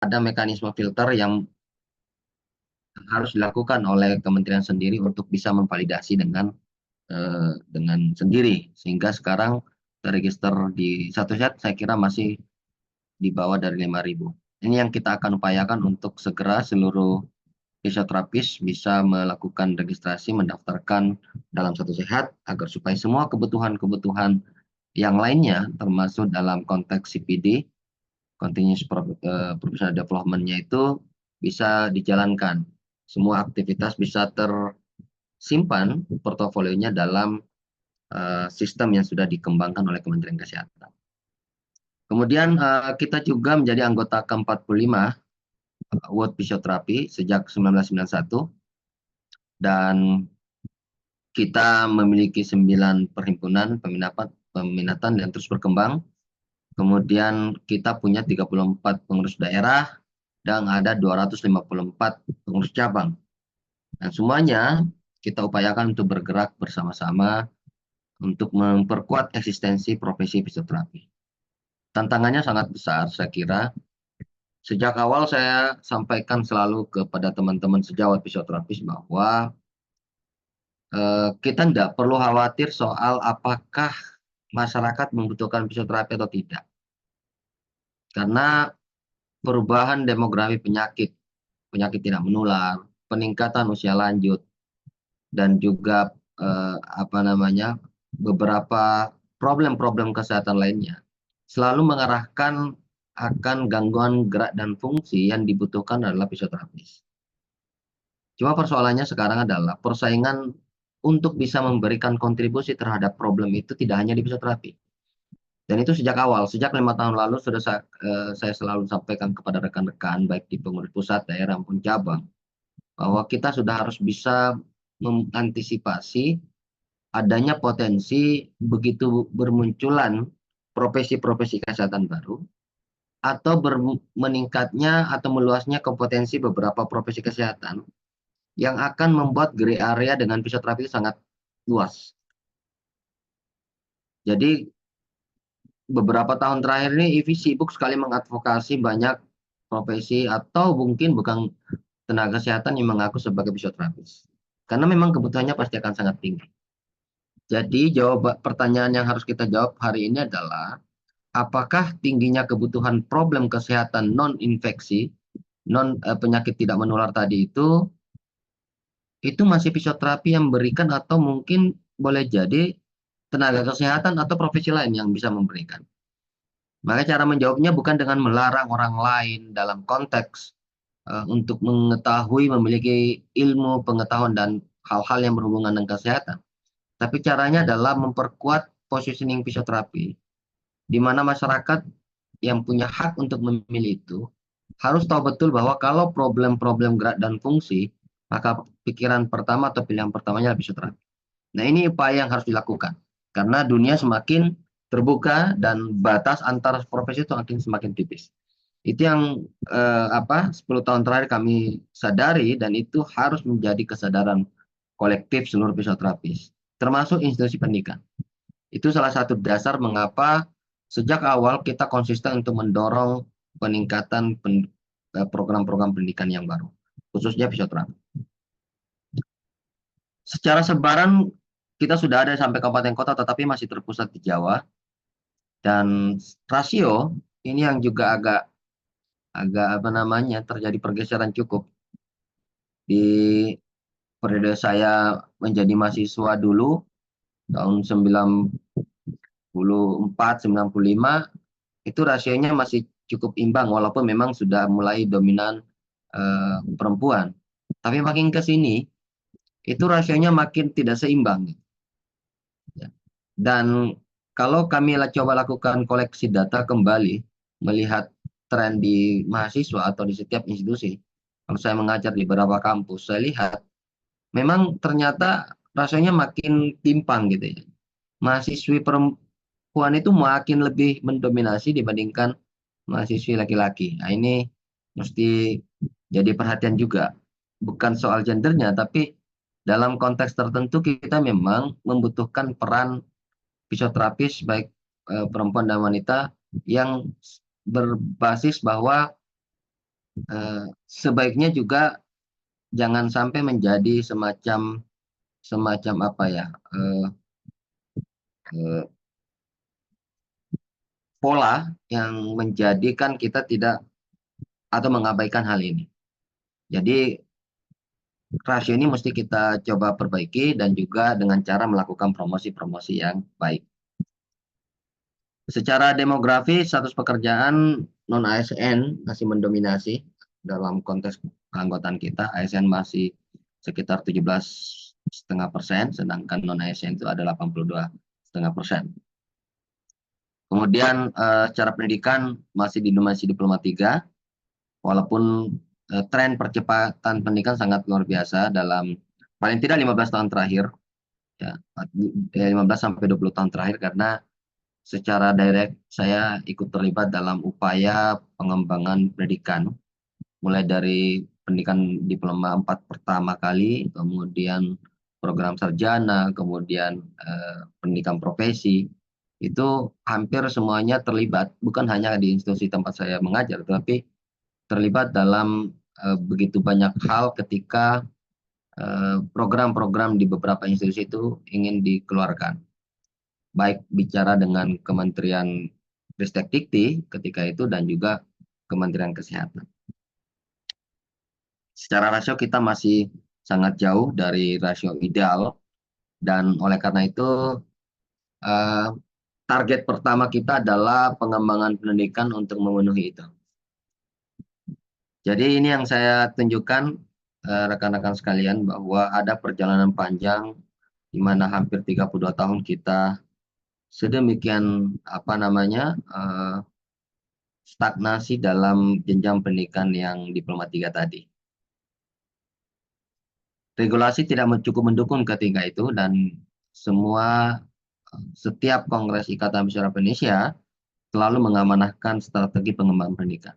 ada mekanisme filter yang harus dilakukan oleh kementerian sendiri untuk bisa memvalidasi dengan sendiri, sehingga sekarang terregister di satu set saya kira masih di bawah dari 5.000. Ini yang kita akan upayakan untuk segera seluruh fisioterapis bisa melakukan registrasi, mendaftarkan dalam satu sehat, agar supaya semua kebutuhan-kebutuhan yang lainnya, termasuk dalam konteks CPD, Continuous Professional Development-nya itu bisa dijalankan. Semua aktivitas bisa tersimpan portofolionya dalam sistem yang sudah dikembangkan oleh Kementerian Kesehatan. Kemudian kita juga menjadi anggota ke-45 World Physiotherapy sejak 1991, dan kita memiliki 9 perhimpunan peminatan dan terus berkembang. Kemudian kita punya 34 pengurus daerah dan ada 254 pengurus cabang. Dan semuanya kita upayakan untuk bergerak bersama-sama untuk memperkuat eksistensi profesi fisioterapi. Tantangannya sangat besar, saya kira. Sejak awal saya sampaikan selalu kepada teman-teman sejawat fisioterapis bahwa kita tidak perlu khawatir soal apakah masyarakat membutuhkan fisioterapi atau tidak. Karena perubahan demografi penyakit, penyakit tidak menular, peningkatan usia lanjut, dan juga beberapa problem-problem kesehatan lainnya selalu mengarahkan akan gangguan gerak dan fungsi yang dibutuhkan adalah fisioterapis. Cuma persoalannya sekarang adalah persaingan untuk bisa memberikan kontribusi terhadap problem itu tidak hanya di fisioterapi. Dan itu sejak awal, sejak 5 tahun lalu sudah saya selalu sampaikan kepada rekan-rekan, baik di pengurus pusat, daerah, maupun cabang, bahwa kita sudah harus bisa mengantisipasi adanya potensi begitu bermunculan profesi-profesi kesehatan baru, atau meningkatnya atau meluasnya kompetensi beberapa profesi kesehatan yang akan membuat gray area dengan fisioterapi sangat luas. Jadi beberapa tahun terakhir ini IVI sibuk sekali mengadvokasi banyak profesi atau mungkin bukan tenaga kesehatan yang mengaku sebagai fisioterapis. Karena memang kebutuhannya pasti akan sangat tinggi. Jadi pertanyaan yang harus kita jawab hari ini adalah, apakah tingginya kebutuhan problem kesehatan non-infeksi, penyakit tidak menular tadi itu masih fisioterapi yang memberikan, atau mungkin boleh jadi tenaga kesehatan atau profesi lain yang bisa memberikan. Maka cara menjawabnya bukan dengan melarang orang lain dalam konteks untuk mengetahui, memiliki ilmu, pengetahuan, dan hal-hal yang berhubungan dengan kesehatan. Tapi caranya adalah memperkuat positioning fisioterapi, di mana masyarakat yang punya hak untuk memilih itu harus tahu betul bahwa kalau problem-problem gerak dan fungsi, maka pikiran pertama atau pilihan pertamanya adalah fisioterapi. Nah, ini upaya yang harus dilakukan. Karena dunia semakin terbuka dan batas antar profesi itu semakin tipis. Itu yang 10 tahun terakhir kami sadari, dan itu harus menjadi kesadaran kolektif seluruh fisioterapis, termasuk institusi pendidikan. Itu salah satu dasar mengapa sejak awal kita konsisten untuk mendorong peningkatan program-program pendidikan yang baru, khususnya fisioterapi. Secara sebaran kita sudah ada sampai kabupaten kota, tetapi masih terpusat di Jawa. Dan rasio ini yang juga agak terjadi pergeseran cukup. Di periode saya menjadi mahasiswa dulu tahun 94-95, itu rasionya masih cukup imbang, walaupun memang sudah mulai dominan perempuan. Tapi makin ke sini itu rasionya makin tidak seimbang. Dan kalau kami coba lakukan koleksi data kembali, melihat tren di mahasiswa atau di setiap institusi, kalau saya mengajar di beberapa kampus, saya lihat memang ternyata rasanya makin timpang gitu ya. Mahasiswi perempuan itu makin lebih mendominasi dibandingkan mahasiswi laki-laki. Nah, ini mesti jadi perhatian juga. Bukan soal gendernya, tapi dalam konteks tertentu kita memang membutuhkan peran fisioterapis baik perempuan dan wanita yang berbasis bahwa sebaiknya juga jangan sampai menjadi semacam semacam apa ya, eh, eh, pola yang menjadikan kita tidak atau mengabaikan hal ini. Jadi rasio ini mesti kita coba perbaiki dan juga dengan cara melakukan promosi-promosi yang baik. Secara demografi, status pekerjaan non ASN masih mendominasi dalam konteks keanggotaan kita. ASN masih sekitar 17,5%, sedangkan non ASN itu ada 82,5%. Kemudian secara pendidikan masih didominasi diploma 3, walaupun tren percepatan pendidikan sangat luar biasa dalam paling tidak 15 tahun terakhir, ya, 15 sampai 20 tahun terakhir, karena secara direct saya ikut terlibat dalam upaya pengembangan pendidikan, mulai dari pendidikan diploma 4 pertama kali, kemudian program sarjana, kemudian pendidikan profesi, itu hampir semuanya terlibat, bukan hanya di institusi tempat saya mengajar, tetapi terlibat dalam begitu banyak hal ketika program-program di beberapa institusi itu ingin dikeluarkan, baik bicara dengan Kementerian Ristek Dikti ketika itu dan juga Kementerian Kesehatan. Secara rasio kita masih sangat jauh dari rasio ideal, dan oleh karena itu eh, target pertama kita adalah pengembangan pendidikan untuk memenuhi itu. Jadi ini yang saya tunjukkan rekan-rekan sekalian, bahwa ada perjalanan panjang di mana hampir 32 tahun kita sedemikian apa namanya stagnasi dalam jenjang pendidikan yang diploma 3 tadi. Regulasi tidak cukup mendukung ketika itu, dan setiap Kongres Ikatan Psikolog Indonesia selalu mengamanahkan strategi pengembangan pendidikan.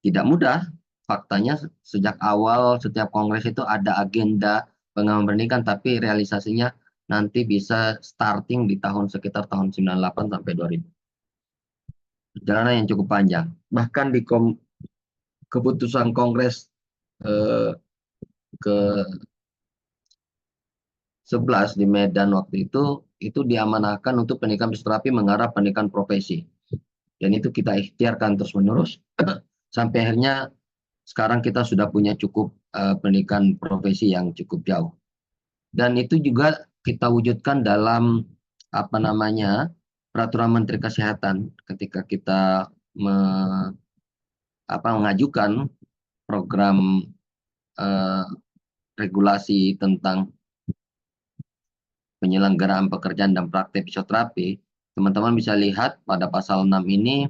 Tidak mudah, faktanya sejak awal setiap kongres itu ada agenda pengembangan pendidikan, tapi realisasinya nanti bisa starting di tahun sekitar tahun 98 sampai 2000. Perjalanan yang cukup panjang. Bahkan di keputusan kongres eh, ke-11 di Medan waktu itu diamanahkan untuk pendidikan psikoterapi mengarah pendidikan profesi. Dan itu kita ikhtiarkan terus-menerus sampai akhirnya sekarang kita sudah punya cukup pendidikan profesi yang cukup jauh. Dan itu juga kita wujudkan dalam apa namanya peraturan Menteri Kesehatan ketika kita mengajukan program eh, regulasi tentang penyelenggaraan pekerjaan dan praktek fisioterapi. Teman-teman bisa lihat pada pasal 6 ini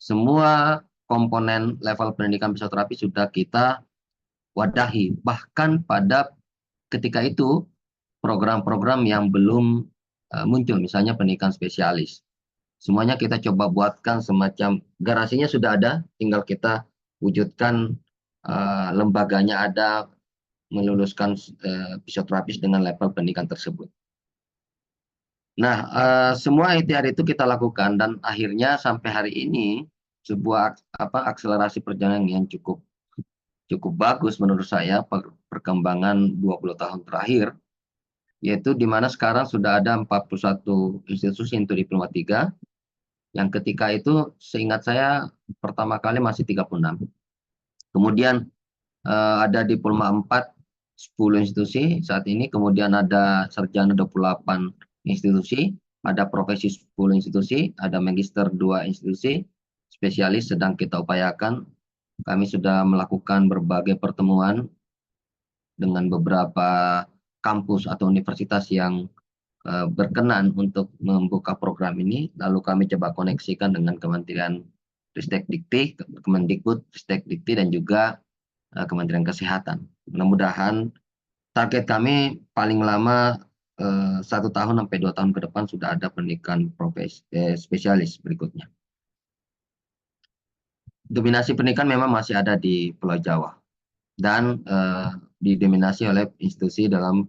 semua komponen level pendidikan fisioterapi sudah kita wadahi. Bahkan pada ketika itu program-program yang belum muncul, misalnya pendidikan spesialis. Semuanya kita coba buatkan semacam garasinya sudah ada, tinggal kita wujudkan lembaganya ada, meluluskan fisioterapis dengan level pendidikan tersebut. Nah, semua ikhtiar itu kita lakukan dan akhirnya sampai hari ini sebuah akselerasi perjalanan yang cukup bagus menurut saya, perkembangan 20 tahun terakhir, yaitu di mana sekarang sudah ada 41 institusi untuk diploma 3, yang ketika itu seingat saya pertama kali masih 36. Kemudian ada diploma 4 10 institusi saat ini, kemudian ada sarjana 28 institusi, ada profesi 10 institusi, ada magister 2 institusi, spesialis sedang kita upayakan. Kami sudah melakukan berbagai pertemuan dengan beberapa kampus atau universitas yang berkenan untuk membuka program ini, lalu kami coba koneksikan dengan Kementerian Ristek Dikti, Kemendikbud, Ristek Dikti, dan juga Kementerian Kesehatan. Mudah-mudahan target kami paling lama 1 tahun sampai 2 tahun ke depan sudah ada pendidikan profesi spesialis berikutnya. Dominasi pendidikan memang masih ada di Pulau Jawa dan didominasi oleh institusi dalam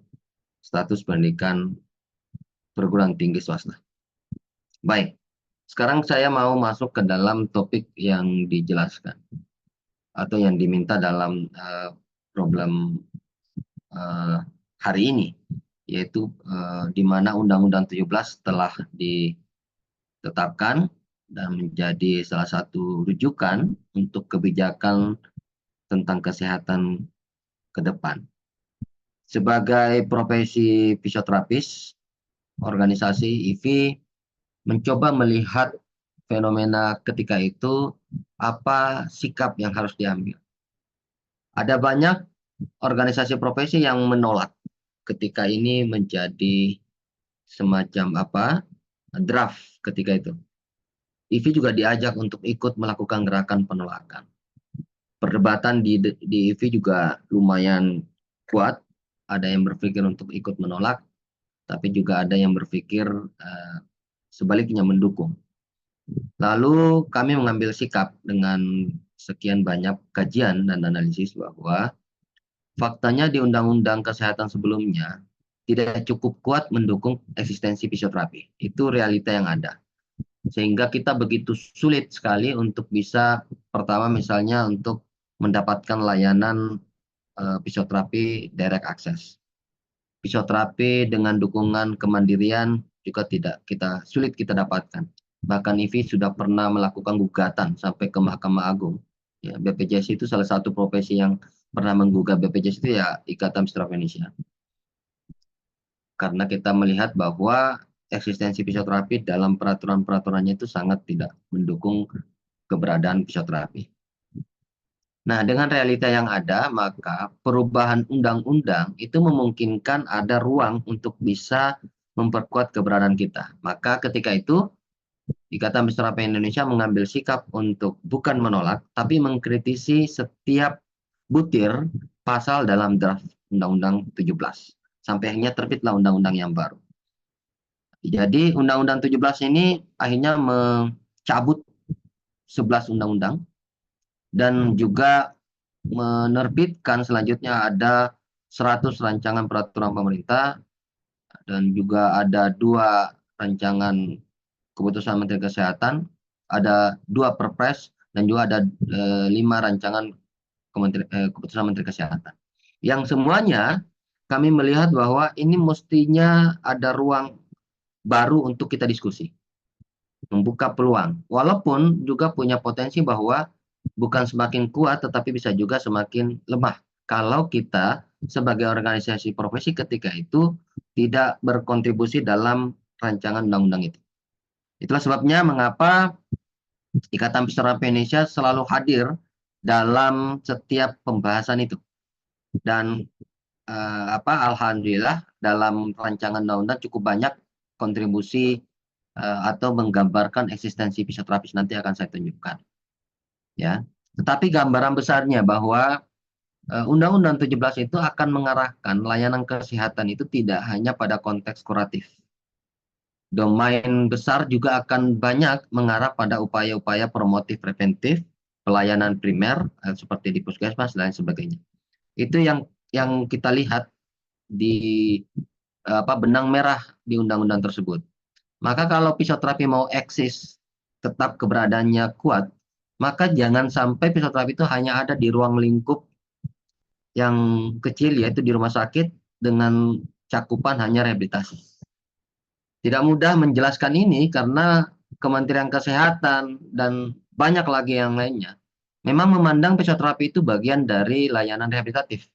status pendidikan perguruan tinggi swasta. Baik, sekarang saya mau masuk ke dalam topik yang dijelaskan. atau yang diminta dalam problem hari ini, yaitu di mana Undang-Undang 17 telah ditetapkan dan menjadi salah satu rujukan untuk kebijakan tentang kesehatan ke depan. Sebagai profesi fisioterapis, organisasi IFI mencoba melihat fenomena ketika itu, apa sikap yang harus diambil. Ada banyak organisasi profesi yang menolak ketika ini menjadi semacam draft ketika itu. IFI juga diajak untuk ikut melakukan gerakan penolakan. Perdebatan di IFI juga lumayan kuat. Ada yang berpikir untuk ikut menolak, tapi juga ada yang berpikir sebaliknya mendukung. Lalu kami mengambil sikap dengan sekian banyak kajian dan analisis bahwa faktanya di Undang-Undang Kesehatan sebelumnya tidak cukup kuat mendukung eksistensi fisioterapi. Itu realita yang ada. Sehingga kita begitu sulit sekali untuk bisa, pertama misalnya untuk mendapatkan layanan fisioterapi direct access. Fisioterapi dengan dukungan kemandirian juga sulit kita dapatkan. Bahkan IFI sudah pernah melakukan gugatan sampai ke Mahkamah Agung. Ya, BPJS itu salah satu profesi yang pernah menggugat BPJS itu ya Ikatan Fisioterapi Indonesia. Karena kita melihat bahwa eksistensi fisioterapi dalam peraturan-peraturannya itu sangat tidak mendukung keberadaan fisioterapi. Nah, dengan realita yang ada, maka perubahan undang-undang itu memungkinkan ada ruang untuk bisa memperkuat keberadaan kita. Maka ketika itu, Ikatan Fisioterapi Indonesia mengambil sikap untuk bukan menolak, tapi mengkritisi setiap butir pasal dalam draft Undang-Undang 17. Sampai akhirnya terbitlah undang-undang yang baru. Jadi Undang-Undang 17 ini akhirnya mencabut 11 undang-undang dan juga menerbitkan selanjutnya ada 100 rancangan peraturan pemerintah dan juga ada 2 rancangan keputusan Menteri Kesehatan, ada 2 Perpres dan juga ada 5 rancangan keputusan Menteri Kesehatan. Yang semuanya kami melihat bahwa ini mestinya ada ruang baru untuk kita diskusi, membuka peluang. Walaupun juga punya potensi bahwa bukan semakin kuat, tetapi bisa juga semakin lemah. Kalau kita sebagai organisasi profesi ketika itu tidak berkontribusi dalam rancangan undang-undang itu. Itulah sebabnya mengapa Ikatan Fisioterapi Indonesia selalu hadir dalam setiap pembahasan itu. Dan alhamdulillah dalam rancangan undang-undang cukup banyak kontribusi atau menggambarkan eksistensi fisioterapis, nanti akan saya tunjukkan. Ya, tetapi gambaran besarnya bahwa Undang-Undang 17 itu akan mengarahkan layanan kesehatan itu tidak hanya pada konteks kuratif. Domain besar juga akan banyak mengarah pada upaya-upaya promotif preventif, pelayanan primer seperti di puskesmas dan lain sebagainya. Itu yang kita lihat di benang merah di undang-undang tersebut. Maka kalau fisioterapi mau eksis, tetap keberadaannya kuat, maka jangan sampai fisioterapi itu hanya ada di ruang lingkup yang kecil, yaitu di rumah sakit dengan cakupan hanya rehabilitasi. Tidak mudah menjelaskan ini karena Kementerian Kesehatan dan banyak lagi yang lainnya memang memandang fisioterapi itu bagian dari layanan rehabilitatif.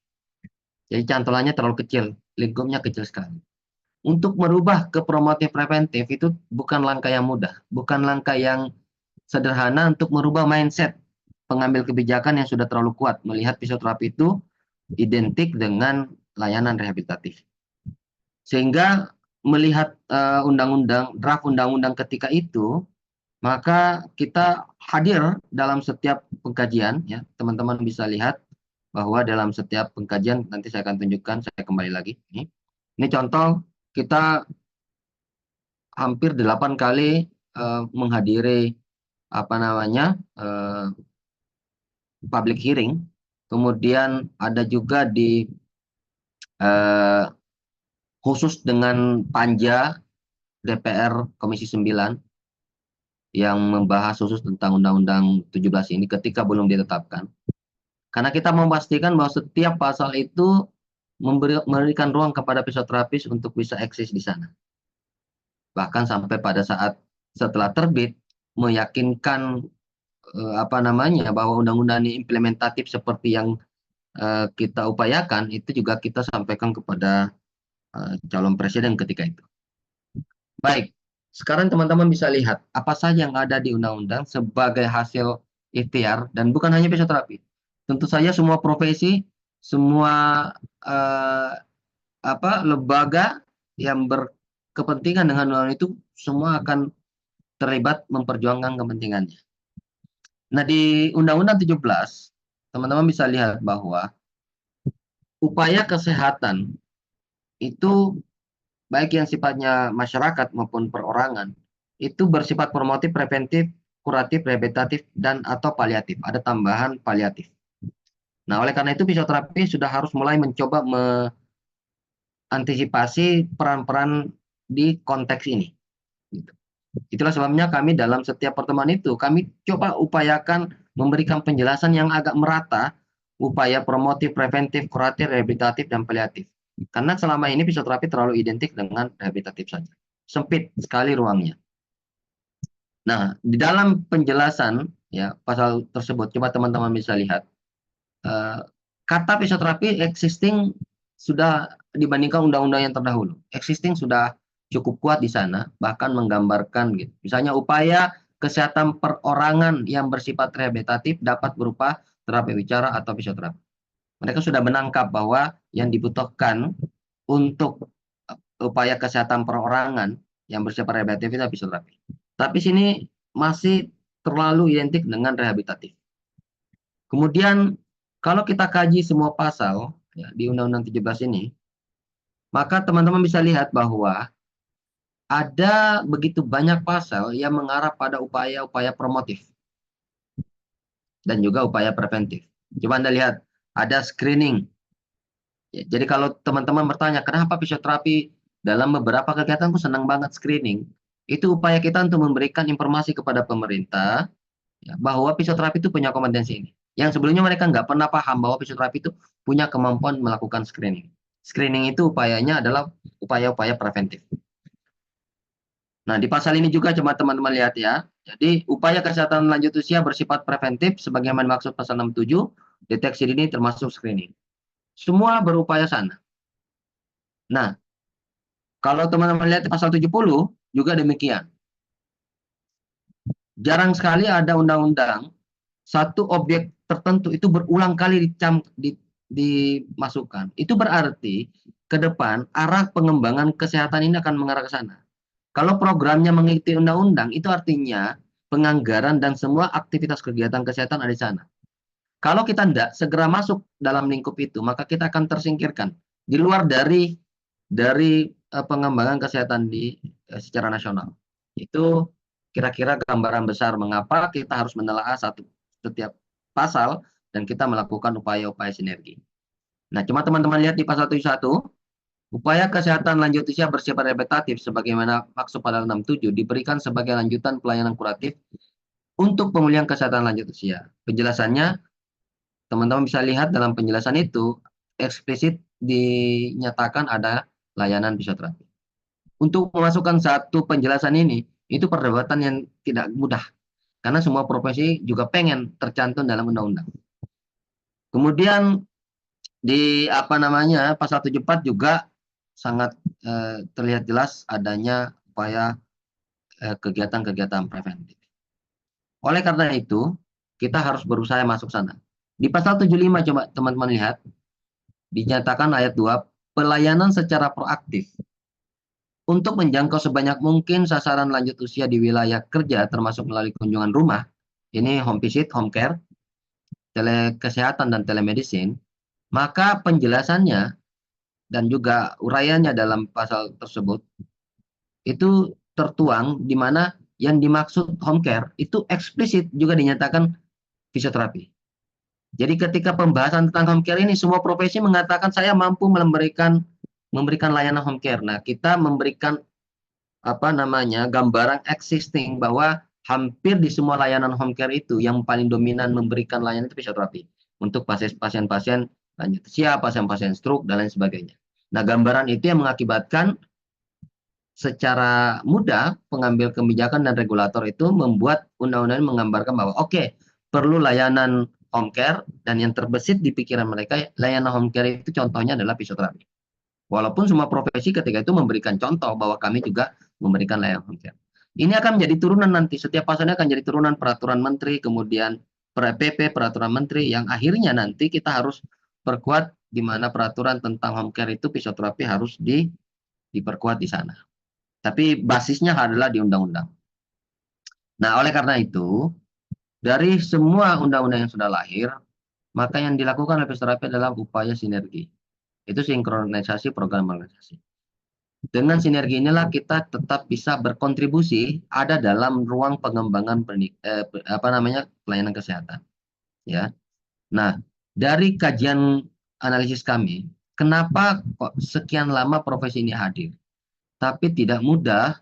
Jadi cantolannya terlalu kecil, lingkupnya kecil sekali. Untuk merubah ke promotif preventif itu bukan langkah yang mudah, bukan langkah yang sederhana untuk merubah mindset pengambil kebijakan yang sudah terlalu kuat melihat fisioterapi itu identik dengan layanan rehabilitatif. Sehingga melihat draft undang-undang ketika itu, maka kita hadir dalam setiap pengkajian, ya teman-teman bisa lihat bahwa dalam setiap pengkajian, nanti saya akan tunjukkan, saya kembali lagi. Ini contoh kita hampir 8 kali menghadiri public hearing, kemudian ada juga di khusus dengan Panja DPR Komisi 9 yang membahas khusus tentang Undang-Undang 17 ini ketika belum ditetapkan. Karena kita memastikan bahwa setiap pasal itu memberikan ruang kepada fisioterapis untuk bisa eksis di sana. Bahkan sampai pada saat setelah terbit meyakinkan apa namanya bahwa undang-undang ini implementatif seperti yang kita upayakan, itu juga kita sampaikan kepada calon presiden ketika itu. Baik, sekarang teman-teman bisa lihat apa saja yang ada di undang-undang sebagai hasil ikhtiar dan bukan hanya fisioterapi. Tentu saja semua profesi, semua eh, apa lembaga yang berkepentingan dengan undang-undang itu semua akan terlibat memperjuangkan kepentingannya. Nah, di Undang-Undang 17, teman-teman bisa lihat bahwa upaya kesehatan itu baik yang sifatnya masyarakat maupun perorangan itu bersifat promotif, preventif, kuratif, rehabilitatif, dan atau paliatif. Ada tambahan paliatif. Nah, oleh karena itu fisioterapi sudah harus mulai mencoba mengantisipasi peran-peran di konteks ini. Gitu. Itulah sebabnya kami dalam setiap pertemuan itu, kami coba upayakan memberikan penjelasan yang agak merata, upaya promotif, preventif, kuratif, rehabilitatif, dan paliatif. Karena selama ini fisioterapi terlalu identik dengan rehabilitatif saja. Sempit sekali ruangnya. Nah, di dalam penjelasan ya pasal tersebut, coba teman-teman bisa lihat eh, kata fisioterapi existing sudah dibandingkan undang-undang yang terdahulu. Existing sudah cukup kuat di sana, bahkan menggambarkan gitu. Misalnya upaya kesehatan perorangan yang bersifat rehabilitatif dapat berupa terapi bicara atau fisioterapi. Mereka sudah menangkap bahwa yang dibutuhkan untuk upaya kesehatan perorangan yang bersifat rehabilitatif itu fisioterapi. Tapi sini masih terlalu identik dengan rehabilitatif. Kemudian kalau kita kaji semua pasal ya, di Undang-Undang 17 ini, maka teman-teman bisa lihat bahwa ada begitu banyak pasal yang mengarah pada upaya-upaya promotif dan juga upaya preventif. Coba Anda lihat, ada screening. Ya, jadi kalau teman-teman bertanya, kenapa fisioterapi dalam beberapa kegiatan aku senang banget screening, itu upaya kita untuk memberikan informasi kepada pemerintah ya, bahwa fisioterapi itu punya kompetensi ini. Yang sebelumnya mereka nggak pernah paham bahwa fisioterapi itu punya kemampuan melakukan screening. Screening itu upayanya adalah upaya-upaya preventif. Nah, di pasal ini juga coba teman-teman lihat ya. Jadi, upaya kesehatan lanjut usia bersifat preventif sebagaimana maksud pasal 67, deteksi dini termasuk screening. Semua berupaya sana. Nah, kalau teman-teman lihat pasal 70 juga demikian. Jarang sekali ada undang-undang satu objek tertentu itu berulang kali dimasukkan. Itu berarti ke depan arah pengembangan kesehatan ini akan mengarah ke sana. Kalau programnya mengikuti undang-undang, itu artinya penganggaran dan semua aktivitas kegiatan kesehatan ada di sana. Kalau kita tidak segera masuk dalam lingkup itu, maka kita akan tersingkirkan di luar dari pengembangan kesehatan secara nasional. Itu kira-kira gambaran besar mengapa kita harus menelaah setiap pasal dan kita melakukan upaya-upaya sinergi. Nah, cuma teman-teman lihat di pasal 71, upaya kesehatan lanjut usia bersifat rehabilitatif sebagaimana maksud pasal 67 diberikan sebagai lanjutan pelayanan kuratif untuk pemulihan kesehatan lanjut usia. Penjelasannya, teman-teman bisa lihat dalam penjelasan itu eksplisit dinyatakan ada layanan fisioterapi. Untuk memasukkan satu penjelasan ini, itu perdebatan yang tidak mudah. Karena semua profesi juga pengen tercantum dalam undang-undang. Kemudian di apa namanya pasal 74 juga sangat terlihat jelas adanya upaya kegiatan-kegiatan preventif. Oleh karena itu, kita harus berusaha masuk sana. Di pasal 75 coba teman-teman lihat, dinyatakan ayat 2, pelayanan secara proaktif untuk menjangkau sebanyak mungkin sasaran lanjut usia di wilayah kerja termasuk melalui kunjungan rumah. Ini home visit, home care, telekesehatan dan telemedicine. Maka penjelasannya dan juga uraiannya dalam pasal tersebut itu tertuang di mana yang dimaksud home care itu eksplisit juga dinyatakan fisioterapi. Jadi ketika pembahasan tentang home care ini semua profesi mengatakan saya mampu memberikan layanan home care. Nah, kita memberikan apa namanya gambaran existing bahwa hampir di semua layanan home care itu yang paling dominan memberikan layanan itu fisioterapi. untuk pasien-pasien lanjut usia, pasien-pasien stroke, dan lain sebagainya. Nah, gambaran itu yang mengakibatkan secara mudah pengambil kebijakan dan regulator itu membuat undang-undang menggambarkan bahwa oke, perlu layanan home care, dan yang terbesit di pikiran mereka layanan home care itu contohnya adalah fisioterapi. Walaupun semua profesi ketika itu memberikan contoh bahwa kami juga memberikan layanan home care. Ini akan menjadi turunan nanti, setiap pasalnya akan jadi turunan peraturan menteri, kemudian PP, peraturan menteri, yang akhirnya nanti kita harus perkuat di mana peraturan tentang home care itu fisioterapi harus diperkuat di sana. Tapi basisnya adalah di undang-undang. Nah, oleh karena itu, dari semua undang-undang yang sudah lahir, maka yang dilakukan oleh fisioterapi adalah upaya sinergi. Itu sinkronisasi program organisasi. Dengan sinergi inilah kita tetap bisa berkontribusi ada dalam ruang pengembangan pelayanan kesehatan. Ya. Nah, dari kajian analisis kami, kenapa kok sekian lama profesi ini hadir, tapi tidak mudah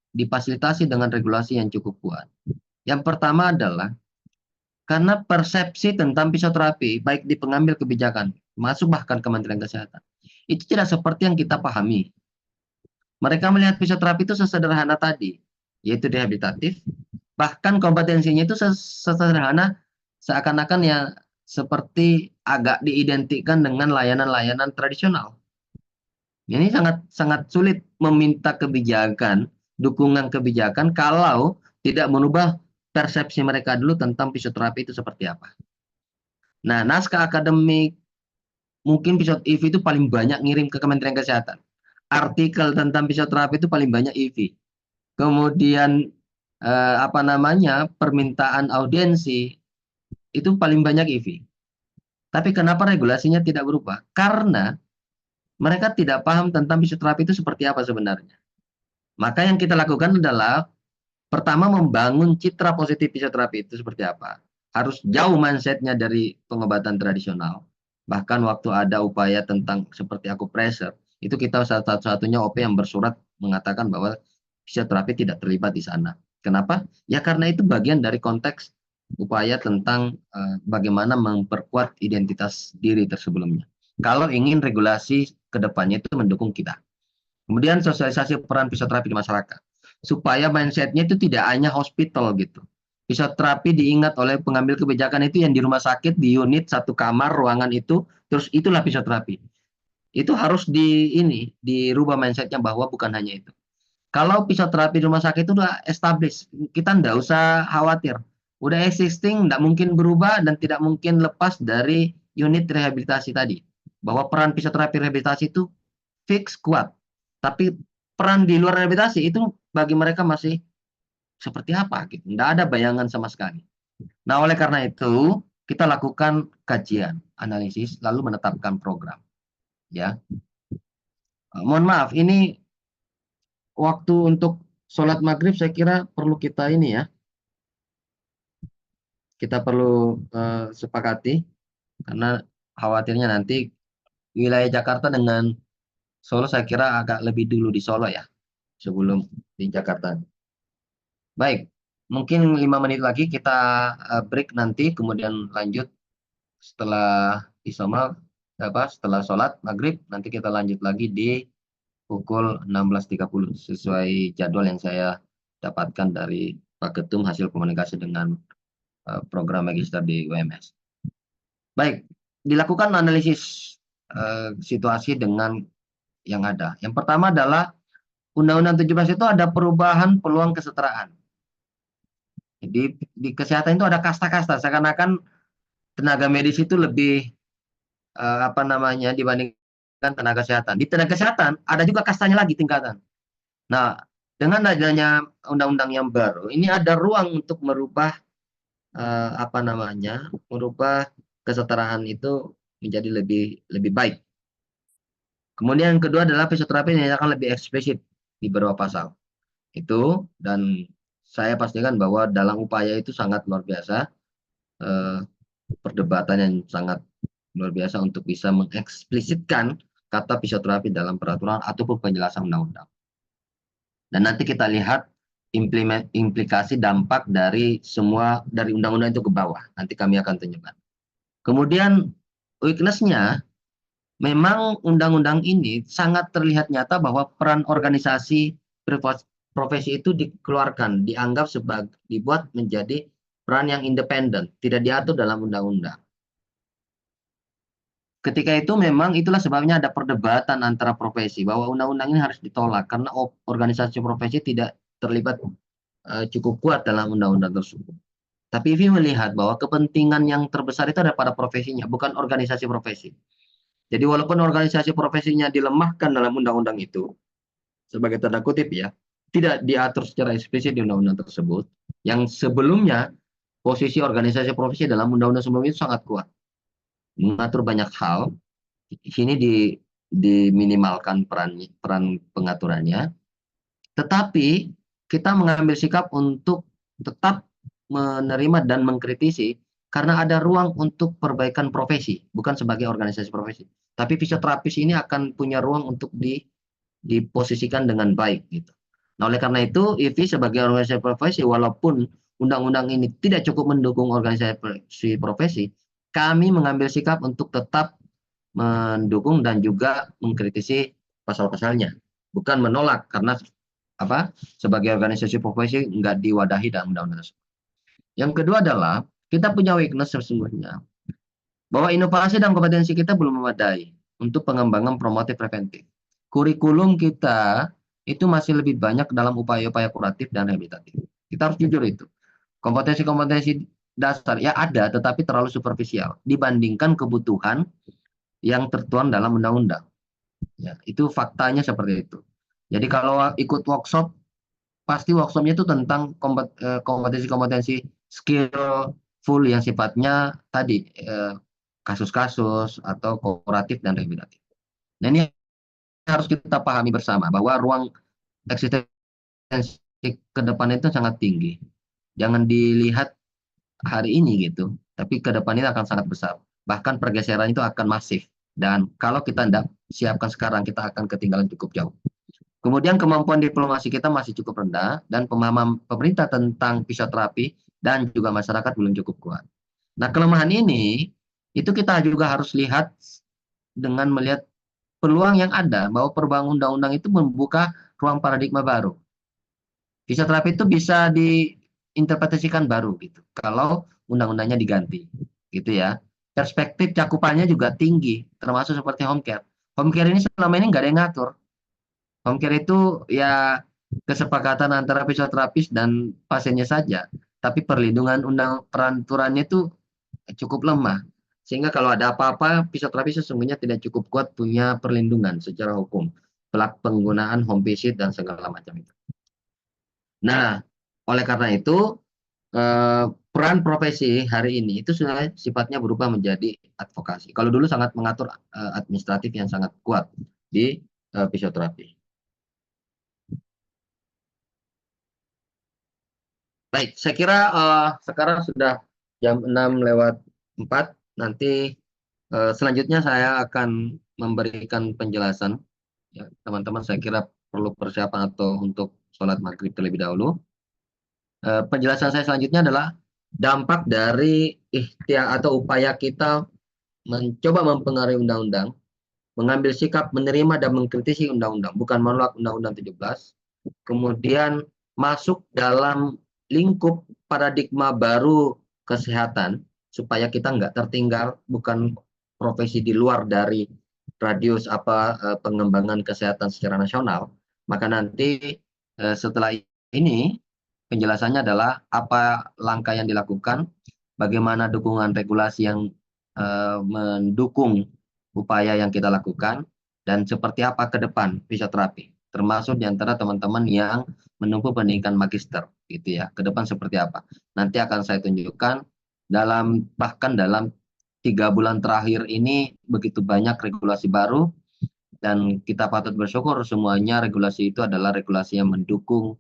difasilitasi dengan regulasi yang cukup kuat. Yang pertama adalah karena persepsi tentang fisioterapi, baik di pengambil kebijakan, masuk bahkan Kementerian Kesehatan, itu tidak seperti yang kita pahami. Mereka melihat fisioterapi itu sesederhana tadi, yaitu rehabilitatif, bahkan kompetensinya itu sesederhana seakan-akan ya seperti agak diidentikan dengan layanan-layanan tradisional. Ini sangat sangat sulit meminta kebijakan, dukungan kebijakan kalau tidak merubah persepsi mereka dulu tentang fisioterapi itu seperti apa. Nah, naskah akademik mungkin IV itu paling banyak ngirim ke Kementerian Kesehatan. Artikel tentang fisioterapi itu paling banyak IV. Kemudian permintaan audiensi itu paling banyak IV. Tapi kenapa regulasinya tidak berubah? Karena mereka tidak paham tentang fisioterapi itu seperti apa sebenarnya. Maka yang kita lakukan adalah pertama membangun citra positif fisioterapi itu seperti apa. Harus jauh mindsetnya dari pengobatan tradisional. Bahkan waktu ada upaya tentang seperti akupressure, itu kita satu-satunya OP yang bersurat mengatakan bahwa fisioterapi tidak terlibat di sana. Kenapa? Ya karena itu bagian dari konteks upaya tentang bagaimana memperkuat identitas diri tersebelumnya. Kalau ingin regulasi ke depannya itu mendukung kita. Kemudian sosialisasi peran fisioterapi di masyarakat. Supaya mindsetnya itu tidak hanya hospital gitu. Fisioterapi diingat oleh pengambil kebijakan itu yang di rumah sakit, di unit, satu kamar, ruangan itu, terus itulah fisioterapi. Itu harus dirubah mindsetnya bahwa bukan hanya itu. Kalau fisioterapi di rumah sakit itu udah established, kita nggak usah khawatir. Udah existing, nggak mungkin berubah dan tidak mungkin lepas dari unit rehabilitasi tadi. Bahwa peran fisioterapi rehabilitasi itu fix, kuat. Tapi peran di luar rehabilitasi itu bagi mereka masih seperti apa gitu. Tidak ada bayangan sama sekali. Nah, oleh karena itu kita lakukan kajian, analisis, lalu menetapkan program. Ya, mohon maaf, ini waktu untuk sholat maghrib saya kira perlu kita ini ya, kita perlu sepakati karena khawatirnya nanti wilayah Jakarta dengan Solo saya kira agak lebih dulu di Solo ya, sebelum di Jakarta. Baik, mungkin 5 menit lagi kita break nanti, kemudian lanjut setelah isoma, setelah sholat maghrib, nanti kita lanjut lagi di pukul 16.30 sesuai jadwal yang saya dapatkan dari Pak Ketum hasil komunikasi dengan program magister di UMS. Baik, dilakukan analisis situasi dengan yang ada. Yang pertama adalah Undang-Undang 17 itu ada perubahan peluang kesetaraan. Di kesehatan itu ada kasta-kasta, seakan-akan tenaga medis itu lebih dibandingkan tenaga kesehatan. Di tenaga kesehatan ada juga kastanya lagi tingkatan. Nah, dengan adanya undang-undang yang baru, ini ada ruang untuk merubah merubah kesetaraan itu menjadi lebih baik. Kemudian yang kedua adalah fisioterapi yang akan lebih eksplisit di beberapa pasal. Itu, dan saya pastikan bahwa dalam upaya itu sangat luar biasa, perdebatan yang sangat luar biasa untuk bisa mengeksplisitkan kata fisioterapi dalam peraturan ataupun penjelasan undang-undang. Dan nanti kita lihat implikasi dampak dari semua dari undang-undang itu ke bawah. Nanti kami akan tunjukkan. Kemudian weakness-nya, memang undang-undang ini sangat terlihat nyata bahwa peran organisasi profesi itu dikeluarkan, dianggap sebagai dibuat menjadi peran yang independen, tidak diatur dalam undang-undang. Ketika itu memang itulah sebabnya ada perdebatan antara profesi bahwa undang-undang ini harus ditolak karena organisasi profesi tidak terlibat cukup kuat dalam undang-undang tersebut. Tapi Ivi melihat bahwa kepentingan yang terbesar itu ada pada profesinya, bukan organisasi profesi. Jadi walaupun organisasi profesinya dilemahkan dalam undang-undang itu, sebagai tanda kutip ya, tidak diatur secara eksplisit di undang-undang tersebut, yang sebelumnya posisi organisasi profesi dalam undang-undang sebelumnya itu sangat kuat, mengatur banyak hal. Sini diminimalkan peran pengaturannya, tetapi kita mengambil sikap untuk tetap menerima dan mengkritisi karena ada ruang untuk perbaikan profesi, bukan sebagai organisasi profesi. Tapi fisioterapis ini akan punya ruang untuk diposisikan dengan baik gitu. Nah, oleh karena itu, IFI sebagai organisasi profesi, walaupun undang-undang ini tidak cukup mendukung organisasi profesi, kami mengambil sikap untuk tetap mendukung dan juga mengkritisi pasal-pasalnya, bukan menolak karena apa sebagai organisasi profesi nggak diwadahi dalam undang-undang tersebut. Yang kedua adalah kita punya weakness sesungguhnya bahwa inovasi dan kompetensi kita belum memadai untuk pengembangan promotif preventif. Kurikulum kita itu masih lebih banyak dalam upaya-upaya kuratif dan rehabilitatif. Kita harus jujur itu. Kompetensi-kompetensi dasar ya ada, tetapi terlalu superficial dibandingkan kebutuhan yang tertuang dalam undang-undang. Ya, itu faktanya seperti itu. Jadi kalau ikut workshop, pasti workshopnya itu tentang kompetensi-kompetensi skillful yang sifatnya tadi kasus-kasus atau kooperatif dan rehabilitatif. Nah ini harus kita pahami bersama bahwa ruang eksistensi ke depan itu sangat tinggi. Jangan dilihat hari ini gitu, tapi ke depan ini akan sangat besar. Bahkan pergeseran itu akan masif. Dan kalau kita tidak siapkan sekarang, kita akan ketinggalan cukup jauh. Kemudian kemampuan diplomasi kita masih cukup rendah dan pemahaman pemerintah tentang fisioterapi dan juga masyarakat belum cukup kuat. Nah, kelemahan ini itu kita juga harus lihat dengan melihat peluang yang ada bahwa perubahan undang-undang itu membuka ruang paradigma baru. Fisioterapi itu bisa diinterpretasikan baru gitu. Kalau undang-undangnya diganti, gitu ya. Perspektif cakupannya juga tinggi, termasuk seperti home care. Home care ini selama ini nggak ada yang ngatur. Home care itu ya kesepakatan antara fisioterapis dan pasiennya saja. Tapi perlindungan peraturannya itu cukup lemah. Sehingga kalau ada apa-apa, fisioterapis sesungguhnya tidak cukup kuat punya perlindungan secara hukum. Penggunaan home visit dan segala macam itu. Nah, oleh karena itu, peran profesi hari ini itu sudah sifatnya berubah menjadi advokasi. Kalau dulu sangat mengatur administratif yang sangat kuat di fisioterapi. Baik, saya kira sekarang sudah jam 6:04. Nanti selanjutnya saya akan memberikan penjelasan. Ya, teman-teman saya kira perlu persiapan atau untuk sholat maghrib terlebih dahulu. Penjelasan saya selanjutnya adalah dampak dari ikhtiar atau upaya kita mencoba mempengaruhi undang-undang, mengambil sikap menerima dan mengkritisi undang-undang, bukan menolak undang-undang 17, kemudian masuk dalam lingkup paradigma baru kesehatan, supaya kita nggak tertinggal, bukan profesi di luar dari radius pengembangan kesehatan secara nasional. Maka nanti setelah ini penjelasannya adalah apa langkah yang dilakukan, bagaimana dukungan regulasi yang mendukung upaya yang kita lakukan, dan seperti apa ke depan fisioterapi, termasuk di antara teman-teman yang menempuh pendidikan magister, gitu ya. Ke depan seperti apa? Nanti akan saya tunjukkan bahkan dalam 3 bulan terakhir ini begitu banyak regulasi baru, dan kita patut bersyukur semuanya regulasi itu adalah regulasi yang mendukung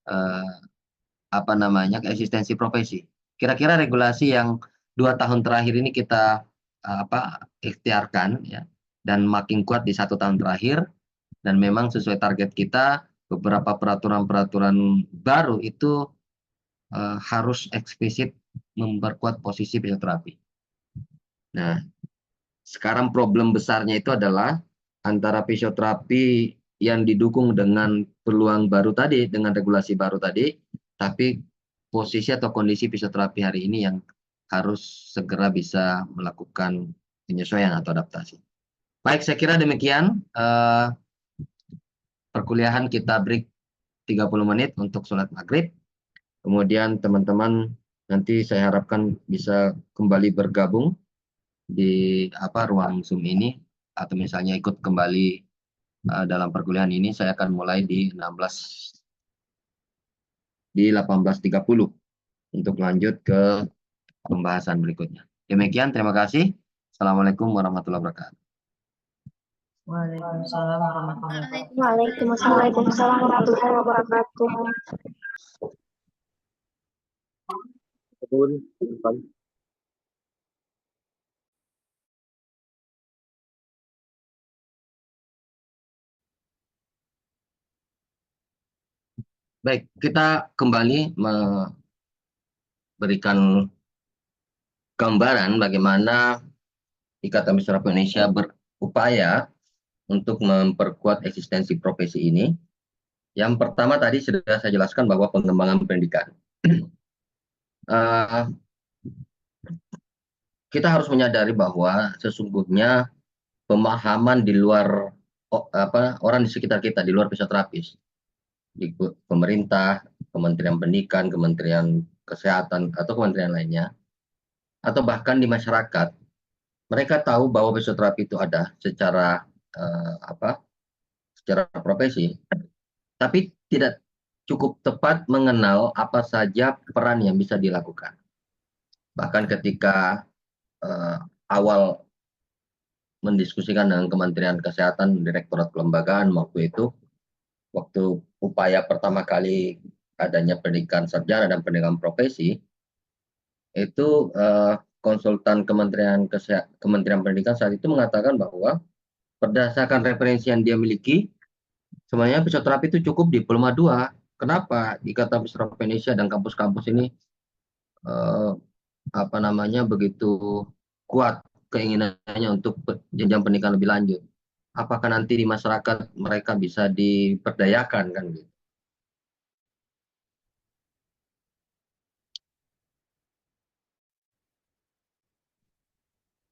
eh, eksistensi profesi. Kira-kira regulasi yang 2 tahun terakhir ini kita ikhtiarkan ya, dan makin kuat di 1 tahun terakhir, dan memang sesuai target kita, beberapa peraturan-peraturan baru itu harus eksplisit memperkuat posisi fisioterapi. Nah, sekarang problem besarnya itu adalah antara fisioterapi yang didukung dengan peluang baru tadi, dengan regulasi baru tadi, tapi posisi atau kondisi fisioterapi hari ini yang harus segera bisa melakukan penyesuaian atau adaptasi. Baik, saya kira demikian. Perkuliahan kita break 30 menit untuk sholat maghrib. Kemudian teman-teman nanti saya harapkan bisa kembali bergabung di ruang Zoom ini, atau misalnya ikut kembali dalam perkuliahan ini. Saya akan mulai di 18.30 untuk lanjut ke pembahasan berikutnya. Demikian, terima kasih. Assalamualaikum warahmatullahi wabarakatuh. Waalaikumsalam warahmatullahi wabarakatuh. Waalaikumsalam warahmatullahi wabarakatuh. Baik, kita kembali memberikan gambaran bagaimana Ikatan Fisioterapeuta Indonesia berupaya untuk memperkuat eksistensi profesi ini. Yang pertama tadi sudah saya jelaskan bahwa pengembangan pendidikan. Kita harus menyadari bahwa sesungguhnya pemahaman di luar orang di sekitar kita, di luar fisioterapis, di pemerintah, Kementerian Pendidikan, Kementerian Kesehatan, atau kementerian lainnya, atau bahkan di masyarakat, mereka tahu bahwa fisioterapi itu ada secara secara profesi, tapi tidak cukup tepat mengenal apa saja peran yang bisa dilakukan. Bahkan ketika awal mendiskusikan dengan Kementerian Kesehatan, Direktorat Kelembagaan waktu itu, waktu upaya pertama kali adanya pendidikan sarjana dan pendidikan profesi, itu konsultan Kementerian Pendidikan saat itu mengatakan bahwa berdasarkan referensi yang dia miliki, sebenarnya fisioterapi itu cukup diploma 2. Kenapa Ikatan Fisioterapeuta Indonesia dan kampus-kampus ini begitu kuat keinginannya untuk jenjang pendidikan lebih lanjut? Apakah nanti di masyarakat mereka bisa diperdayakan kan gitu?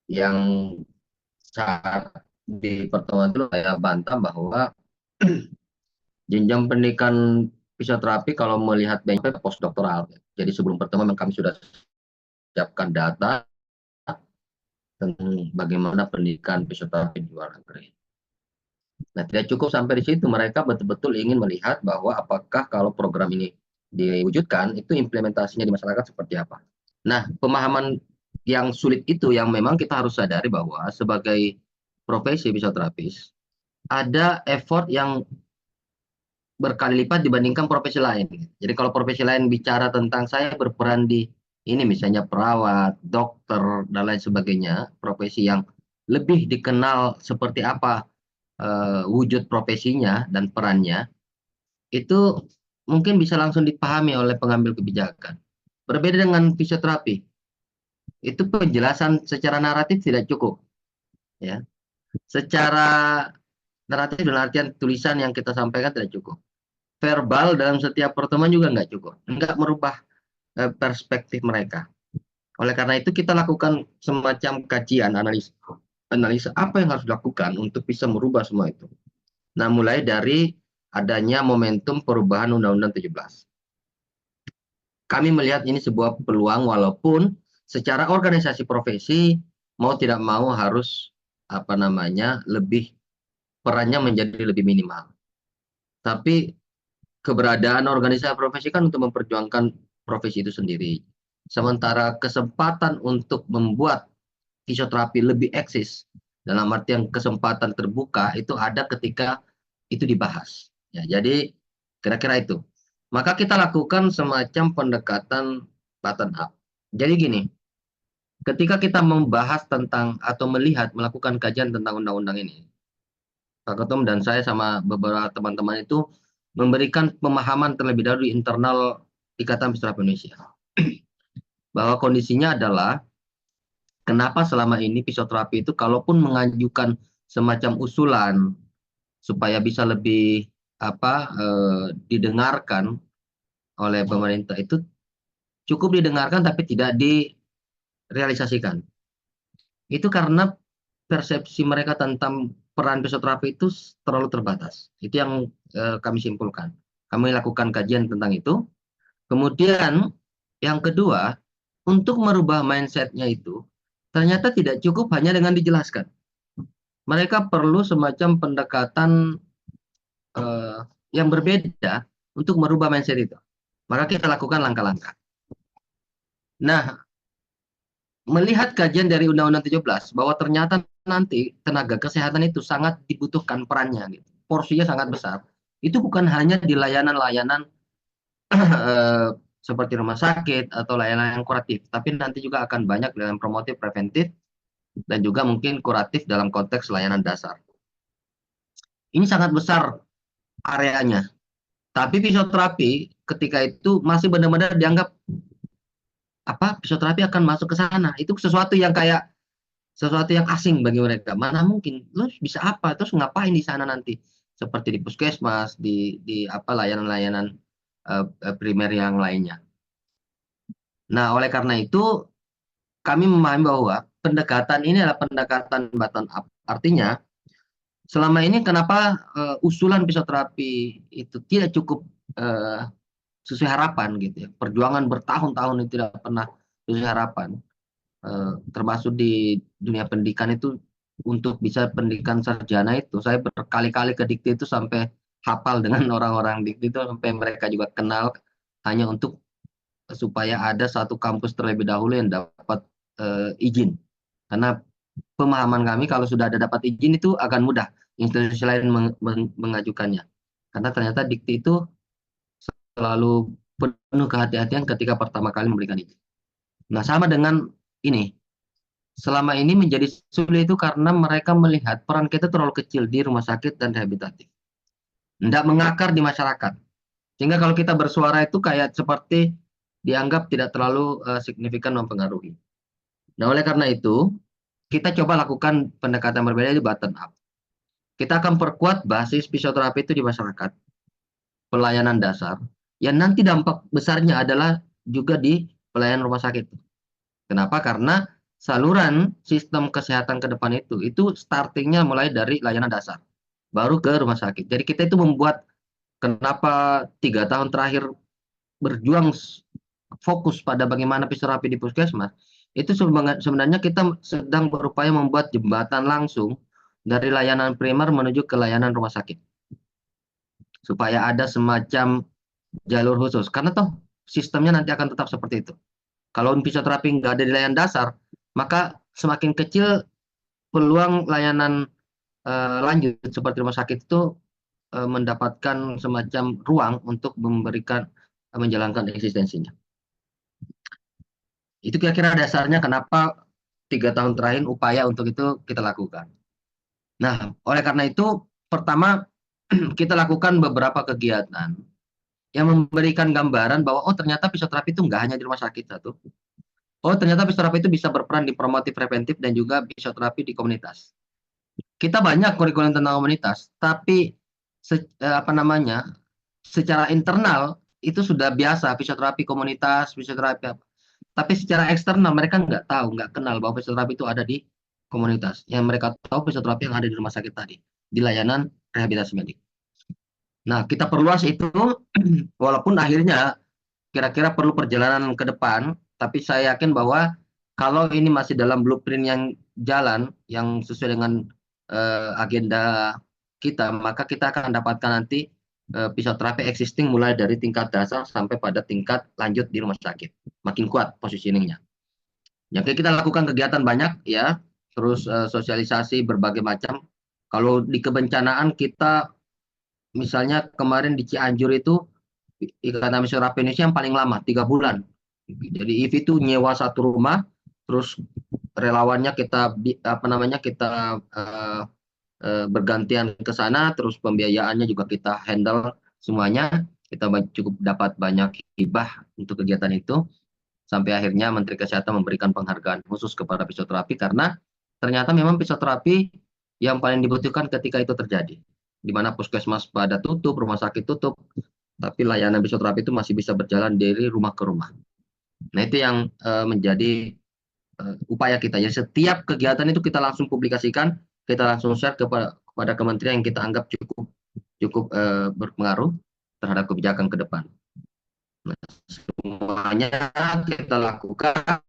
Yang saat di pertemuan itu saya bantah bahwa jenjang pendidikan fisioterapi kalau melihat benchmark postdoktoral. Jadi sebelum pertemuan kami sudah siapkan data tentang bagaimana pendidikan fisioterapi di luar negeri. Nah, tidak cukup sampai di situ, mereka betul-betul ingin melihat bahwa apakah kalau program ini diwujudkan, itu implementasinya di masyarakat seperti apa. Nah, pemahaman yang sulit itu yang memang kita harus sadari bahwa sebagai profesi fisioterapis, ada effort yang berkali lipat dibandingkan profesi lain. Jadi kalau profesi lain bicara tentang saya berperan di ini misalnya perawat, dokter, dan lain sebagainya, profesi yang lebih dikenal seperti apa wujud profesinya dan perannya, itu mungkin bisa langsung dipahami oleh pengambil kebijakan. Berbeda dengan fisioterapi, itu penjelasan secara naratif tidak cukup. Ya. Secara naratif dalam artian tulisan yang kita sampaikan tidak cukup. Verbal dalam setiap pertemuan juga nggak cukup. Nggak merubah perspektif mereka. Oleh karena itu kita lakukan semacam kajian, analisa apa yang harus dilakukan untuk bisa merubah semua itu. Nah, mulai dari adanya momentum perubahan Undang-Undang 17. Kami melihat ini sebuah peluang walaupun secara organisasi profesi mau tidak mau harus lebih perannya menjadi lebih minimal. Tapi keberadaan organisasi profesi kan untuk memperjuangkan profesi itu sendiri. Sementara kesempatan untuk membuat fisioterapi lebih eksis dalam artian kesempatan terbuka itu ada ketika itu dibahas. Ya, jadi kira-kira itu. Maka kita lakukan semacam pendekatan bottom up. Jadi gini, ketika kita membahas tentang atau melakukan kajian tentang undang-undang ini, Pak Ketum dan saya sama beberapa teman-teman itu memberikan pemahaman terlebih dahulu di internal Ikatan Fisioterapi Indonesia. Bahwa kondisinya adalah kenapa selama ini fisioterapi itu kalaupun mengajukan semacam usulan supaya bisa lebih didengarkan oleh pemerintah itu cukup didengarkan tapi tidak direalisasikan. Itu karena persepsi mereka tentang peran fisioterapi itu terlalu terbatas. Itu yang kami simpulkan. Kami lakukan kajian tentang itu. Kemudian yang kedua, untuk merubah mindsetnya itu ternyata tidak cukup hanya dengan dijelaskan. Mereka perlu semacam pendekatan yang berbeda untuk merubah mindset itu. Maka kita lakukan langkah-langkah. Nah, melihat kajian dari Undang-Undang 17 bahwa ternyata nanti tenaga kesehatan itu sangat dibutuhkan perannya, gitu. Porsinya sangat besar. Itu bukan hanya di layanan-layanan seperti rumah sakit atau layanan yang kuratif, tapi nanti juga akan banyak dalam promotif, preventif, dan juga mungkin kuratif dalam konteks layanan dasar. Ini sangat besar areanya. Tapi fisioterapi ketika itu masih benar-benar dianggap fisioterapi akan masuk ke sana. Itu sesuatu yang kayak sesuatu yang asing bagi mereka. Mana mungkin? Lo bisa apa? Terus ngapain di sana nanti? Seperti di puskesmas, di layanan-layanan primer yang lainnya. Nah, oleh karena itu kami memahami bahwa pendekatan ini adalah pendekatan bottom up. Artinya, selama ini kenapa usulan fisioterapi itu tidak cukup sesuai harapan gitu ya. Perjuangan bertahun-tahun itu tidak pernah sesuai harapan. Termasuk di dunia pendidikan itu untuk bisa pendidikan sarjana itu saya berkali-kali ke Dikti itu sampai hafal dengan orang-orang Dikti itu sampai mereka juga kenal hanya untuk supaya ada satu kampus terlebih dahulu yang dapat izin. Karena pemahaman kami kalau sudah ada dapat izin itu akan mudah institusi lain mengajukannya. Karena ternyata Dikti itu selalu penuh kehati-hatian ketika pertama kali memberikan izin. Nah, sama dengan ini. Selama ini menjadi sulit itu karena mereka melihat peran kita terlalu kecil di rumah sakit dan rehabilitatif. Tidak mengakar di masyarakat. Sehingga kalau kita bersuara itu kayak seperti dianggap tidak terlalu signifikan mempengaruhi. Nah, oleh karena itu, kita coba lakukan pendekatan berbeda di bottom up. Kita akan perkuat basis fisioterapi itu di masyarakat, pelayanan dasar, yang nanti dampak besarnya adalah juga di pelayanan rumah sakit. Kenapa? Karena saluran sistem kesehatan ke depan itu startingnya mulai dari layanan dasar, baru ke rumah sakit. Jadi kita itu membuat kenapa 3 tahun terakhir berjuang fokus pada bagaimana fisioterapi di puskesmas, itu sebenarnya kita sedang berupaya membuat jembatan langsung dari layanan primer menuju ke layanan rumah sakit. Supaya ada semacam jalur khusus. Karena toh sistemnya nanti akan tetap seperti itu. Kalau fisioterapi nggak ada di layanan dasar, maka semakin kecil peluang layanan lanjut seperti rumah sakit itu mendapatkan semacam ruang untuk memberikan menjalankan eksistensinya. Itu kira-kira dasarnya kenapa 3 tahun terakhir upaya untuk itu kita lakukan. Nah, oleh karena itu pertama kita lakukan beberapa kegiatan yang memberikan gambaran bahwa oh ternyata fisioterapi itu nggak hanya di rumah sakit satu. Oh ternyata fisioterapi itu bisa berperan di promotif preventif dan juga fisioterapi di komunitas. Kita banyak kurikulum tentang komunitas, tapi secara internal itu sudah biasa fisioterapi komunitas, fisioterapi apa. Tapi secara eksternal mereka nggak tahu, nggak kenal bahwa fisioterapi itu ada di komunitas. Yang mereka tahu fisioterapi yang ada di rumah sakit tadi, di layanan rehabilitasi medik. Nah, kita perluas itu, walaupun akhirnya kira-kira perlu perjalanan ke depan, tapi saya yakin bahwa kalau ini masih dalam blueprint yang jalan, yang sesuai dengan agenda kita, maka kita akan dapatkan nanti fisioterapi existing mulai dari tingkat dasar sampai pada tingkat lanjut di rumah sakit. Makin kuat positioningnya. Jadi kita lakukan kegiatan banyak ya, terus sosialisasi berbagai macam. Kalau di kebencanaan kita, misalnya kemarin di Cianjur itu, Ikatan Fisioterapi Indonesia yang paling lama 3 bulan. Jadi IV itu nyewa satu rumah, terus relawannya kita bergantian ke sana, terus pembiayaannya juga kita handle semuanya kita cukup dapat banyak hibah untuk kegiatan itu, sampai akhirnya Menteri Kesehatan memberikan penghargaan khusus kepada fisioterapi karena ternyata memang fisioterapi yang paling dibutuhkan ketika itu terjadi, di mana puskesmas pada tutup, rumah sakit tutup, tapi layanan fisioterapi itu masih bisa berjalan dari rumah ke rumah. Nah, itu yang menjadi upaya kita. Jadi setiap kegiatan itu kita langsung publikasikan, kita langsung share kepada kementerian yang kita anggap cukup cukup berpengaruh terhadap kebijakan ke depan. Nah, semuanya kita lakukan,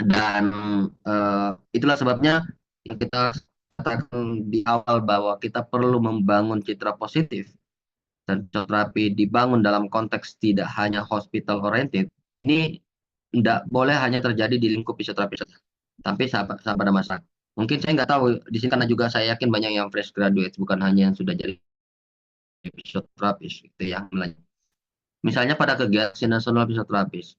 dan itulah sebabnya yang kita katakan di awal bahwa kita perlu membangun citra positif dan fisioterapi dibangun dalam konteks tidak hanya hospital oriented. Ini tidak boleh hanya terjadi di lingkup fisioterapi saja, tapi pada masyarakat. Mungkin saya nggak tahu di sini karena juga saya yakin banyak yang fresh graduate, bukan hanya yang sudah jadi fisioterapis gitu ya. Misalnya pada kegiatan nasional fisioterapis,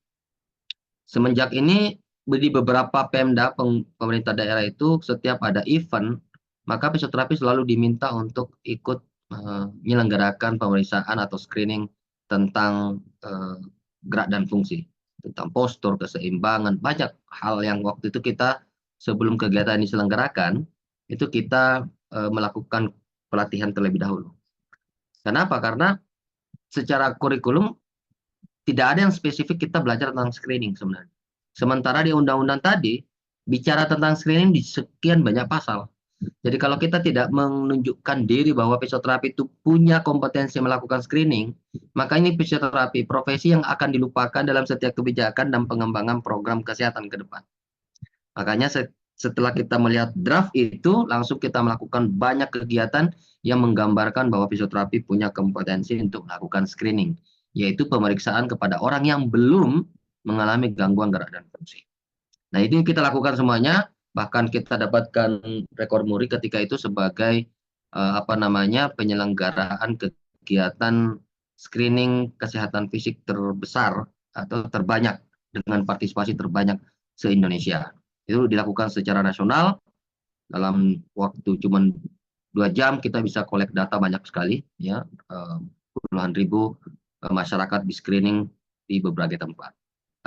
semenjak ini di beberapa Pemda pemerintah daerah itu setiap ada event, maka fisioterapi selalu diminta untuk ikut menyelenggarakan pemeriksaan atau screening tentang gerak dan fungsi, tentang postur, keseimbangan, banyak hal yang waktu itu kita sebelum kegiatan diselenggarakan itu kita melakukan pelatihan terlebih dahulu. Kenapa? Karena secara kurikulum tidak ada yang spesifik kita belajar tentang screening sebenarnya. Sementara di undang-undang tadi bicara tentang screening di sekian banyak pasal. Jadi kalau kita tidak menunjukkan diri bahwa fisioterapi itu punya kompetensi melakukan screening, maka ini fisioterapi profesi yang akan dilupakan dalam setiap kebijakan dan pengembangan program kesehatan ke depan. Makanya setelah kita melihat draft itu, langsung kita melakukan banyak kegiatan yang menggambarkan bahwa fisioterapi punya kompetensi untuk melakukan screening, yaitu pemeriksaan kepada orang yang belum mengalami gangguan gerak dan fungsi. Nah, itu kita lakukan semuanya, bahkan kita dapatkan rekor muri ketika itu sebagai penyelenggaraan kegiatan screening kesehatan fisik terbesar atau terbanyak dengan partisipasi terbanyak se-Indonesia. Itu dilakukan secara nasional, dalam waktu cuma 2 jam kita bisa kolek data banyak sekali, ya, puluhan ribu masyarakat di screening di berbagai tempat.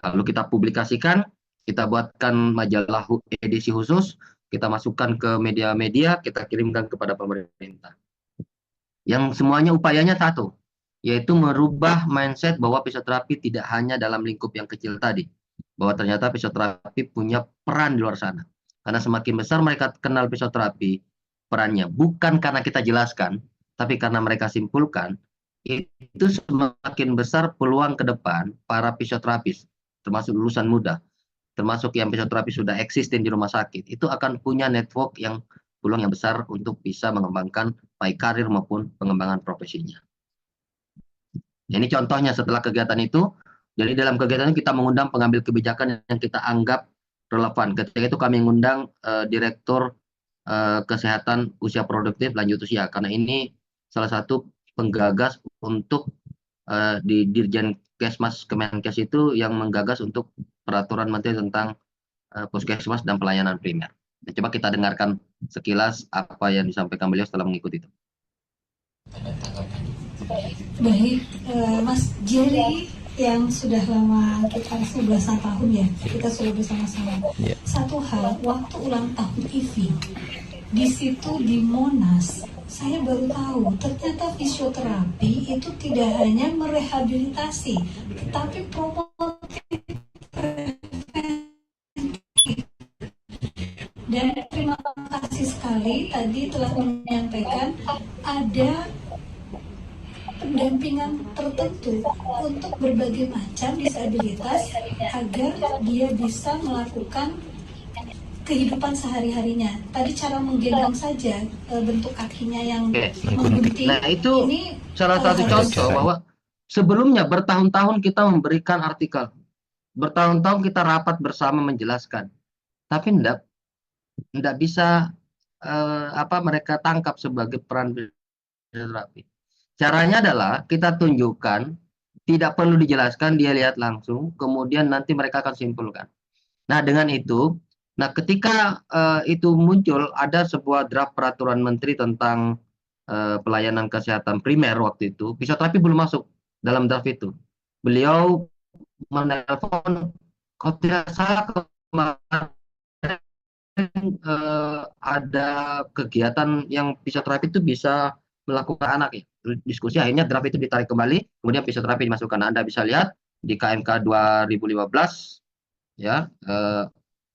Lalu kita publikasikan, kita buatkan majalah edisi khusus, kita masukkan ke media-media, kita kirimkan kepada pemerintah. Yang semuanya upayanya satu, yaitu merubah mindset bahwa fisioterapi tidak hanya dalam lingkup yang kecil tadi, bahwa ternyata fisioterapi punya peran di luar sana. Karena semakin besar mereka kenal fisioterapi, perannya bukan karena kita jelaskan, tapi karena mereka simpulkan, itu semakin besar peluang ke depan para fisioterapis, termasuk lulusan muda, termasuk yang fisioterapi sudah existing di rumah sakit, itu akan punya network yang peluang yang besar untuk bisa mengembangkan baik karir maupun pengembangan profesinya. Ini contohnya setelah kegiatan itu, jadi dalam kegiatan itu kita mengundang pengambil kebijakan yang kita anggap relevan. Ketika itu kami mengundang Direktur Kesehatan Usia Produktif Lanjut Usia, karena ini salah satu penggagas untuk di Dirjen Kesmas Kemenkes itu yang menggagas untuk peraturan menteri tentang puskesmas dan pelayanan primer. Nah, coba kita dengarkan sekilas apa yang disampaikan beliau setelah mengikuti itu. Baik, Mas Jerry yang sudah lama kita belasan tahun ya, kita sudah bersama-sama. Yeah. Satu hal, waktu ulang tahun IV, di situ di Monas, saya baru tahu ternyata fisioterapi itu tidak hanya merehabilitasi, tetapi promotif preventif. Dan terima kasih sekali tadi telah menyampaikan ada pendampingan tertentu untuk berbagai macam disabilitas agar dia bisa melakukan kehidupan sehari-harinya. Tadi cara menggendong saja bentuk kakinya yang menggunting. Nah, itu ini salah satu contoh bahwa sebelumnya bertahun-tahun kita memberikan artikel, bertahun-tahun kita rapat bersama menjelaskan, tapi tidak bisa mereka tangkap sebagai peran fisioterapi. Caranya adalah kita tunjukkan, tidak perlu dijelaskan, dia lihat langsung, kemudian nanti mereka akan simpulkan. Nah, dengan itu, Nah, ketika itu muncul, ada sebuah draft peraturan menteri tentang pelayanan kesehatan primer waktu itu, fisioterapi belum masuk dalam draft itu. Beliau menelpon, kalau tidak salah kemarin ada kegiatan yang fisioterapi itu bisa melakukan anak ya. Diskusi akhirnya draft itu ditarik kembali, kemudian fisioterapi dimasukkan. Nah, Anda bisa lihat di KMK 2015 ya,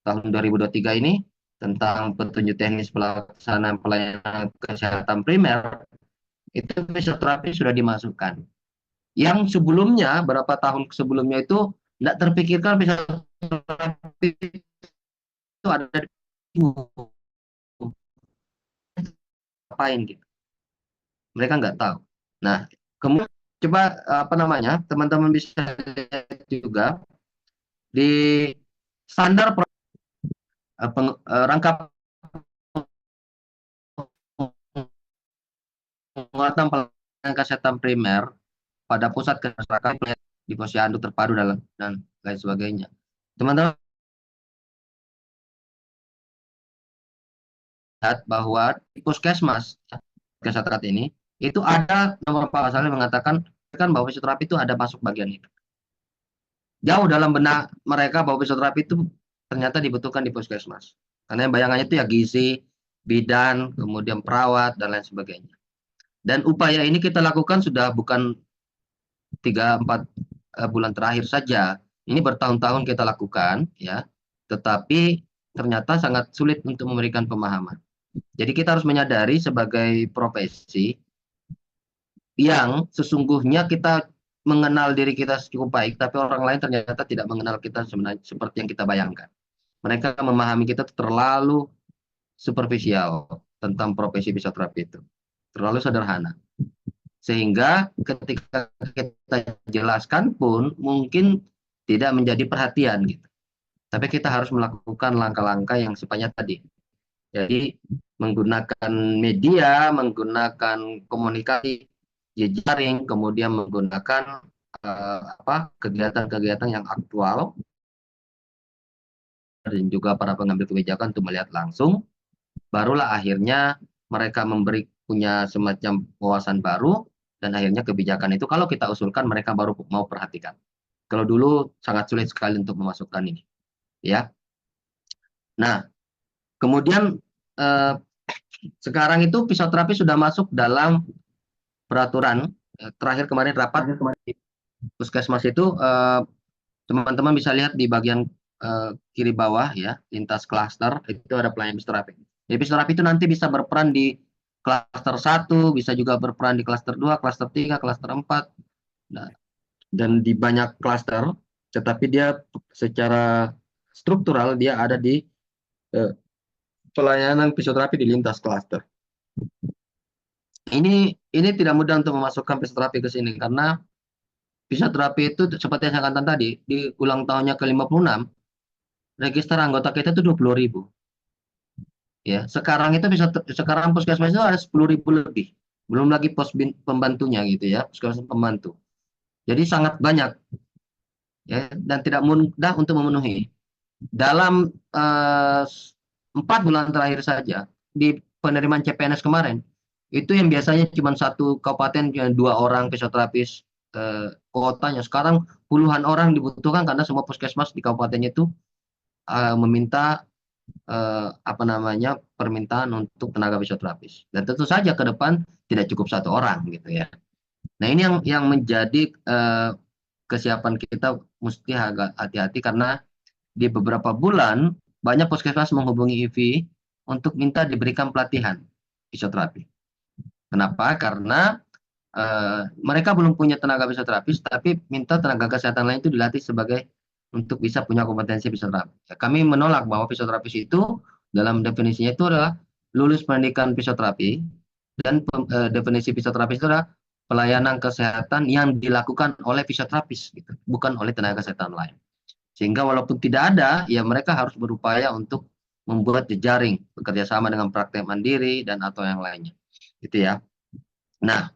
tahun 2023 ini tentang petunjuk teknis pelaksanaan pelayanan kesehatan primer, itu fisioterapi sudah dimasukkan. Yang sebelumnya, berapa tahun sebelumnya itu tidak terpikirkan fisioterapi itu ada di ngapain gitu. Mereka nggak tahu. Nah, kemudian coba apa namanya, teman-teman bisa lihat juga di standar rangka penguatan pelayanan kesehatan primer pada pusat kesehatan di posyandu terpadu dan lain sebagainya. Teman-teman lihat bahwa di puskesmas kesehatan ini itu ada nomor pasal yang mengatakan kan bahwa fisioterapi itu ada masuk bagian itu. Jauh dalam benak mereka bahwa fisioterapi itu ternyata dibutuhkan di puskesmas. Karena bayangannya itu ya gizi, bidan, kemudian perawat dan lain sebagainya. Dan upaya ini kita lakukan sudah bukan 3-4 bulan terakhir saja. Ini bertahun-tahun kita lakukan ya. Tetapi ternyata sangat sulit untuk memberikan pemahaman. Jadi kita harus menyadari sebagai profesi yang sesungguhnya kita mengenal diri kita cukup baik, tapi orang lain ternyata tidak mengenal kita sebenarnya seperti yang kita bayangkan. Mereka memahami kita terlalu superficial tentang profesi fisioterapi itu. Terlalu sederhana. Sehingga ketika kita jelaskan pun mungkin tidak menjadi perhatian gitu. Tapi kita harus melakukan langkah-langkah yang sifatnya tadi. Jadi menggunakan media, menggunakan komunikasi jejaring, kemudian menggunakan kegiatan-kegiatan yang aktual dan juga para pengambil kebijakan untuk melihat langsung, barulah akhirnya mereka punya semacam wawasan baru dan akhirnya kebijakan itu kalau kita usulkan mereka baru mau perhatikan. Kalau dulu sangat sulit sekali untuk memasukkan ini, ya. Nah, kemudian sekarang itu fisioterapi sudah masuk dalam peraturan terakhir kemarin rapat di puskesmas itu teman-teman bisa lihat di bagian kiri bawah ya, lintas klaster itu ada pelayanan fisioterapi. Jadi fisioterapi itu nanti bisa berperan di klaster 1, bisa juga berperan di klaster 2, klaster 3, klaster 4. Nah, dan di banyak klaster, tetapi dia secara struktural dia ada di pelayanan fisioterapi di lintas klaster. Ini tidak mudah untuk memasukkan fisioterapi ke sini karena fisioterapi itu seperti yang saya katakan tadi di ulang tahunnya ke-56 register anggota kita itu 20.000. Ya, sekarang puskesmas itu ada 10.000 lebih. Belum lagi pos pembantunya gitu ya, puskesmas pembantu. Jadi sangat banyak ya dan tidak mudah untuk memenuhi. Dalam 4 bulan terakhir saja di penerimaan CPNS kemarin itu yang biasanya cuma satu kabupaten 2 orang fisioterapis kotanya sekarang puluhan orang dibutuhkan karena semua puskesmas di kabupatennya itu meminta permintaan untuk tenaga fisioterapis dan tentu saja ke depan tidak cukup 1 orang gitu ya. Nah ini yang menjadi kesiapan kita mesti agak hati-hati karena di beberapa bulan banyak puskesmas menghubungi IV untuk minta diberikan pelatihan fisioterapi. Kenapa? Karena mereka belum punya tenaga fisioterapis, tapi minta tenaga kesehatan lain itu dilatih sebagai untuk bisa punya kompetensi fisioterapi. Ya, kami menolak bahwa fisioterapis itu dalam definisinya itu adalah lulus pendidikan fisioterapi dan definisi fisioterapi itu adalah pelayanan kesehatan yang dilakukan oleh fisioterapis, gitu, bukan oleh tenaga kesehatan lain. Sehingga walaupun tidak ada, ya mereka harus berupaya untuk membuat jejaring bekerja sama dengan praktek mandiri dan atau yang lainnya, gitu ya. Nah,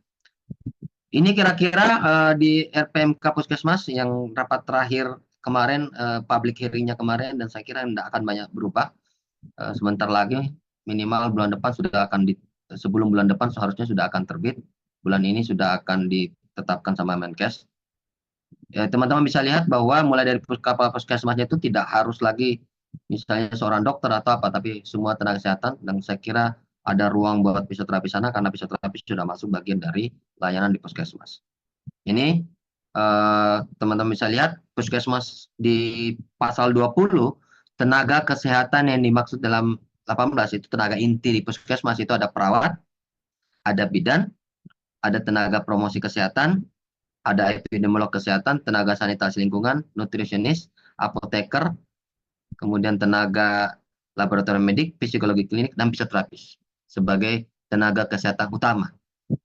ini kira-kira di RPMK Puskesmas yang rapat terakhir kemarin, public hearing-nya kemarin, dan saya kira tidak akan banyak berubah. sebentar lagi, minimal bulan depan sebelum bulan depan seharusnya sudah akan terbit. Bulan ini sudah akan ditetapkan sama Menkes. Ya, teman-teman bisa lihat bahwa mulai dari kapal puskesmasnya itu tidak harus lagi misalnya seorang dokter atau apa, tapi semua tenaga kesehatan, dan saya kira ada ruang buat fisioterapi sana karena fisioterapi sudah masuk bagian dari layanan di puskesmas. Ini teman-teman bisa lihat puskesmas di pasal 20, tenaga kesehatan yang dimaksud dalam 18 itu tenaga inti di puskesmas itu ada perawat, ada bidan, ada tenaga promosi kesehatan, ada epidemiolog kesehatan, tenaga sanitasi lingkungan, nutrisionis, apoteker, kemudian tenaga laboratorium medik, psikologi klinik, dan fisioterapis sebagai tenaga kesehatan utama.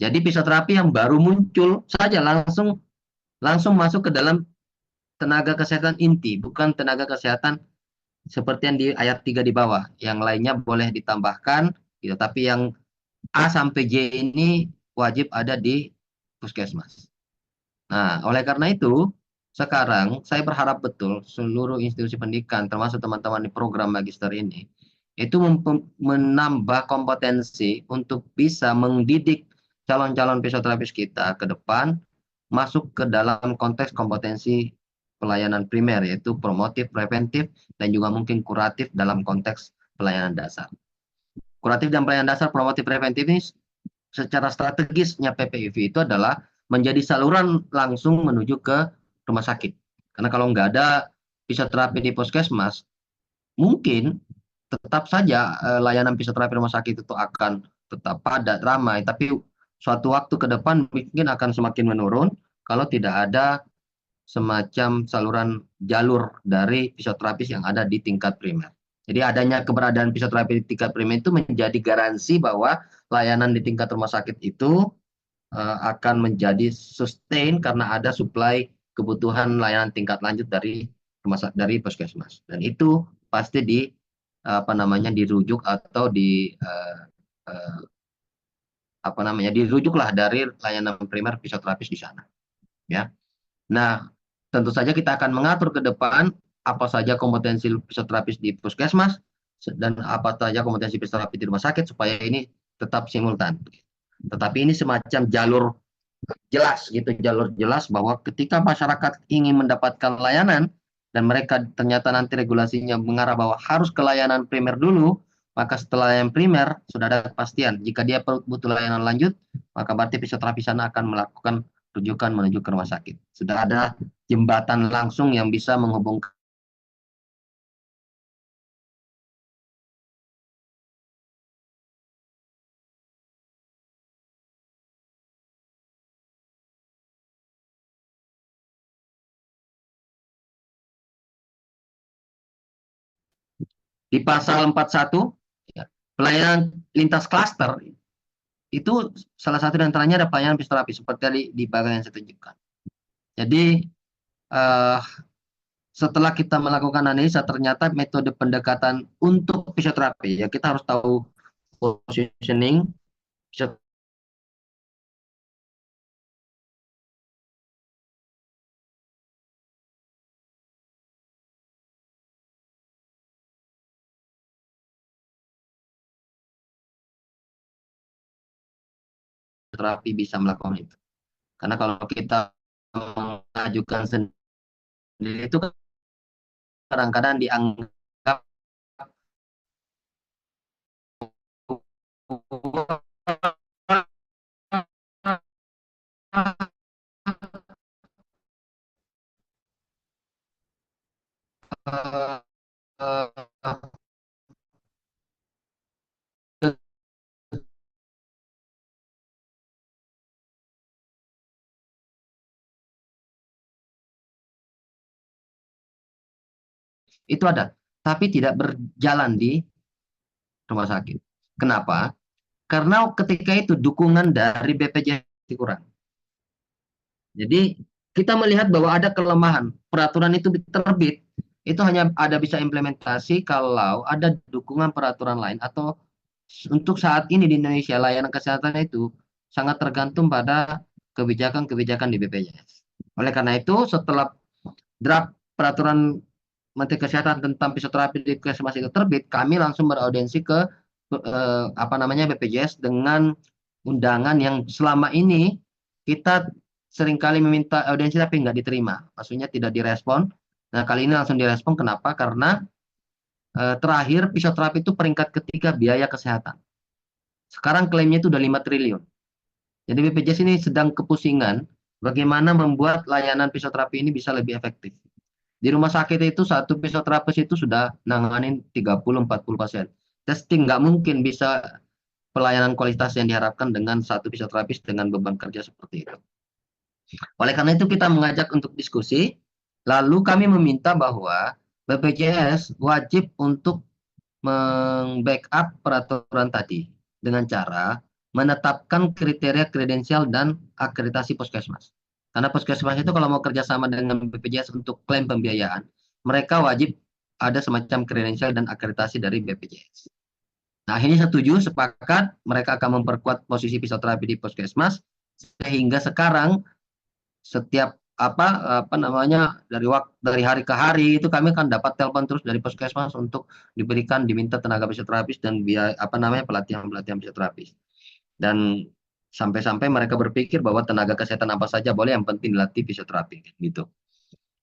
Jadi fisioterapi yang baru muncul saja langsung masuk ke dalam tenaga kesehatan inti, bukan tenaga kesehatan seperti yang di ayat 3 di bawah. Yang lainnya boleh ditambahkan, gitu. Tapi yang A sampai J ini wajib ada di puskesmas. Nah, oleh karena itu, sekarang saya berharap betul seluruh institusi pendidikan, termasuk teman-teman di program magister ini, itu menambah kompetensi untuk bisa mendidik calon-calon fisioterapis kita ke depan masuk ke dalam konteks kompetensi pelayanan primer, yaitu promotif, preventif, dan juga mungkin kuratif dalam konteks pelayanan dasar. Kuratif dan pelayanan dasar, promotif, preventif ini secara strategisnya PPIV itu adalah menjadi saluran langsung menuju ke rumah sakit. Karena kalau nggak ada fisioterapi di puskesmas, mungkin tetap saja layanan fisioterapi rumah sakit itu akan tetap padat, ramai, tapi suatu waktu ke depan mungkin akan semakin menurun kalau tidak ada semacam saluran jalur dari fisioterapis yang ada di tingkat primer. Jadi adanya keberadaan fisioterapi di tingkat primer itu menjadi garansi bahwa layanan di tingkat rumah sakit itu akan menjadi sustain karena ada suplai kebutuhan layanan tingkat lanjut dari puskesmas, dan itu pasti dirujuk atau dirujuklah dari layanan primer fisioterapis di sana, ya. Nah, tentu saja kita akan mengatur ke depan apa saja kompetensi fisioterapis di puskesmas dan apa saja kompetensi fisioterapis di rumah sakit supaya ini tetap simultan. Tetapi ini semacam jalur jelas gitu, jalur jelas bahwa ketika masyarakat ingin mendapatkan layanan dan mereka ternyata nanti regulasinya mengarah bahwa harus ke layanan primer dulu, maka setelah layanan primer sudah ada kepastian jika dia butuh layanan lanjut, maka berarti fisioterapi sana akan melakukan rujukan menuju ke rumah sakit. Sudah ada jembatan langsung yang bisa menghubungkan. Di pasal 41, ya, pelayanan lintas klaster itu salah satu di antaranya ada pelayanan fisioterapi seperti di bagian yang saya tunjukkan. Jadi setelah kita melakukan analisa ternyata metode pendekatan untuk fisioterapi, ya kita harus tahu positioning fisioterapi bisa melakukan itu. Karena kalau kita mengajukan sendiri itu kadang-kadang dianggap itu ada, tapi tidak berjalan di rumah sakit. Kenapa? Karena ketika itu dukungan dari BPJS kurang. Jadi kita melihat bahwa ada kelemahan. Peraturan itu terbit, itu hanya ada bisa implementasi kalau ada dukungan peraturan lain, atau untuk saat ini di Indonesia layanan kesehatan itu sangat tergantung pada kebijakan-kebijakan di BPJS. Oleh karena itu setelah draft peraturan Menteri Kesehatan tentang fisioterapi di Puskesmas itu terbit, kami langsung beraudiensi ke apa namanya BPJS dengan undangan yang selama ini kita seringkali meminta audiensi tapi nggak diterima, maksudnya tidak direspon. Nah kali ini langsung direspon. Kenapa? Karena terakhir fisioterapi itu peringkat ketiga biaya kesehatan. Sekarang klaimnya itu udah 5 triliun. Jadi BPJS ini sedang kepusingan bagaimana membuat layanan fisioterapi ini bisa lebih efektif. Di rumah sakit itu satu fisioterapis itu sudah nanganin 30-40 pasien. Testing nggak mungkin bisa pelayanan kualitas yang diharapkan dengan satu fisioterapis dengan beban kerja seperti itu. Oleh karena itu kita mengajak untuk diskusi, lalu kami meminta bahwa BPJS wajib untuk meng-backup peraturan tadi dengan cara menetapkan kriteria kredensial dan akreditasi puskesmas. Karena puskesmas itu kalau mau kerjasama dengan BPJS untuk klaim pembiayaan, mereka wajib ada semacam kredensial dan akreditasi dari BPJS. Nah, ini setuju, sepakat, mereka akan memperkuat posisi fisioterapi di puskesmas, sehingga sekarang setiap apa namanya dari hari ke hari itu kami akan dapat telepon terus dari puskesmas untuk diminta tenaga fisioterapis dan biaya apa namanya pelatihan fisioterapis. Dan sampai-sampai mereka berpikir bahwa tenaga kesehatan apa saja boleh, yang penting dilatih fisioterapi gitu.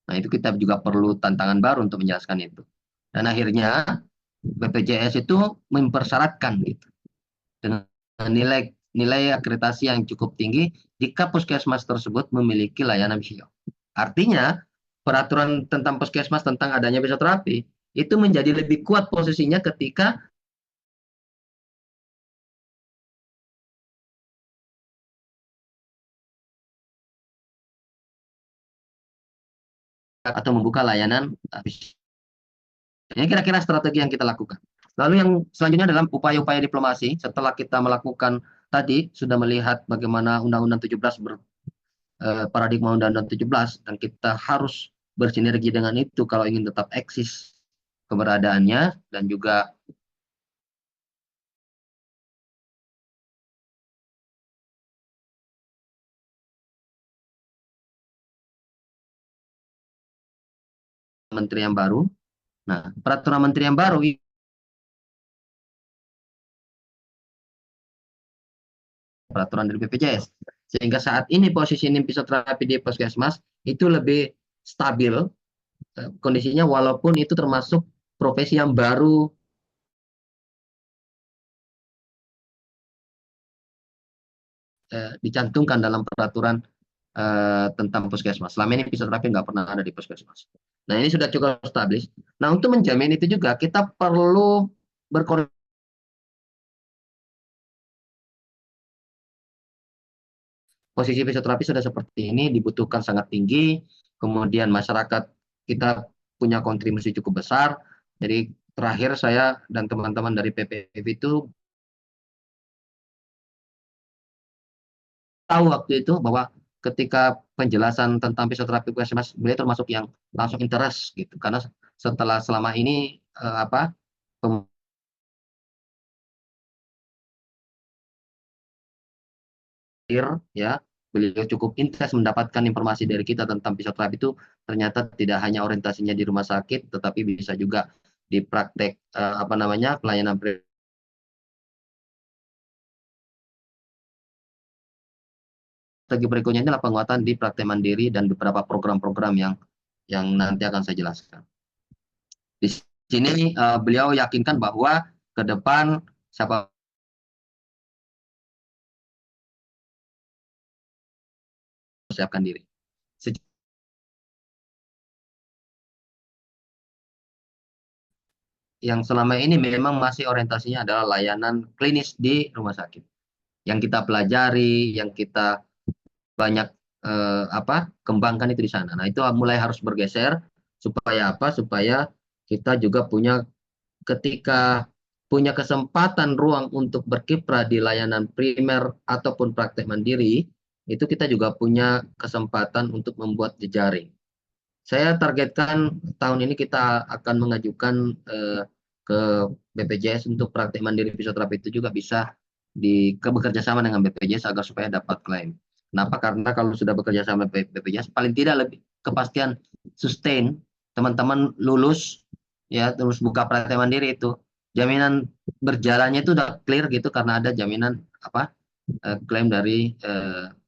Nah, itu kita juga perlu tantangan baru untuk menjelaskan itu. Dan akhirnya BPJS itu mempersyaratkan gitu dengan nilai akreditasi yang cukup tinggi jika puskesmas tersebut memiliki layanan fisio. Artinya, peraturan tentang puskesmas tentang adanya fisioterapi itu menjadi lebih kuat posisinya ketika atau membuka layanan fisio. Ini kira-kira strategi yang kita lakukan. Lalu yang selanjutnya dalam upaya-upaya diplomasi, setelah kita melakukan tadi, sudah melihat bagaimana Undang-Undang 17 paradigma Undang-Undang 17, dan kita harus bersinergi dengan itu kalau ingin tetap eksis keberadaannya, dan juga menteri yang baru. Nah, peraturan menteri yang baru peraturan dari BPJS, sehingga saat ini posisi fisioterapi di puskesmas itu lebih stabil kondisinya, walaupun itu termasuk profesi yang baru dicantumkan dalam peraturan tentang puskesmas. Selama ini fisioterapi nggak pernah ada di puskesmas. Nah, ini sudah cukup established. Nah, untuk menjamin itu juga kita perlu berkoordinasi. Posisi fisioterapi sudah seperti ini, dibutuhkan sangat tinggi, kemudian masyarakat kita punya kontribusi cukup besar. Jadi terakhir saya dan teman-teman dari PPF itu tahu waktu itu bahwa ketika penjelasan tentang fisioterapi puskesmas, beliau termasuk yang langsung interest gitu, karena setelah selama ini ya beliau cukup intens mendapatkan informasi dari kita tentang fisioterapi itu, ternyata tidak hanya orientasinya di rumah sakit, tetapi bisa juga di praktek apa namanya pelayanan strategi berikutnya adalah penguatan di praktek mandiri dan beberapa program-program yang nanti akan saya jelaskan. Di sini beliau yakinkan bahwa ke depan siapa siapkan diri. Yang selama ini memang masih orientasinya adalah layanan klinis di rumah sakit. Yang kita pelajari, yang kita banyak kembangkan itu di sana. Nah, itu mulai harus bergeser supaya apa? Supaya kita juga ketika punya kesempatan ruang untuk berkiprah di layanan primer ataupun praktek mandiri, itu kita juga punya kesempatan untuk membuat jejaring. Saya targetkan tahun ini kita akan mengajukan ke BPJS untuk praktek mandiri fisioterapi itu juga bisa bekerja sama dengan BPJS agar supaya dapat klaim. Kenapa? Karena kalau sudah bekerja sama BPJS paling tidak lebih kepastian sustain teman-teman lulus ya terus buka praktek mandiri itu jaminan berjalannya itu udah clear gitu karena ada jaminan apa klaim dari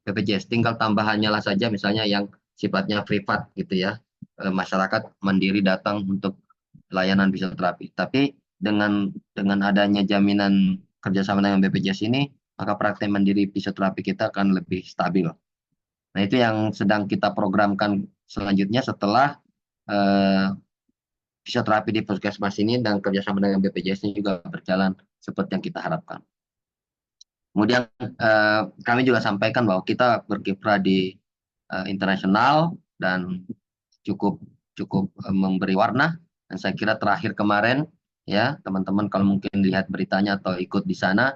BPJS. Tinggal tambahannya lah saja misalnya yang sifatnya privat gitu ya. Masyarakat mandiri datang untuk layanan fisioterapi. Tapi dengan adanya jaminan kerjasama dengan BPJS ini, maka praktek mandiri fisioterapi kita akan lebih stabil. Nah, itu yang sedang kita programkan selanjutnya setelah eh, fisioterapi di puskesmas ini dan kerjasama dengan BPJS ini juga berjalan seperti yang kita harapkan. Kemudian kami juga sampaikan bahwa kita berkiprah di internasional dan cukup cukup memberi warna. Dan saya kira terakhir kemarin ya teman-teman kalau mungkin lihat beritanya atau ikut di sana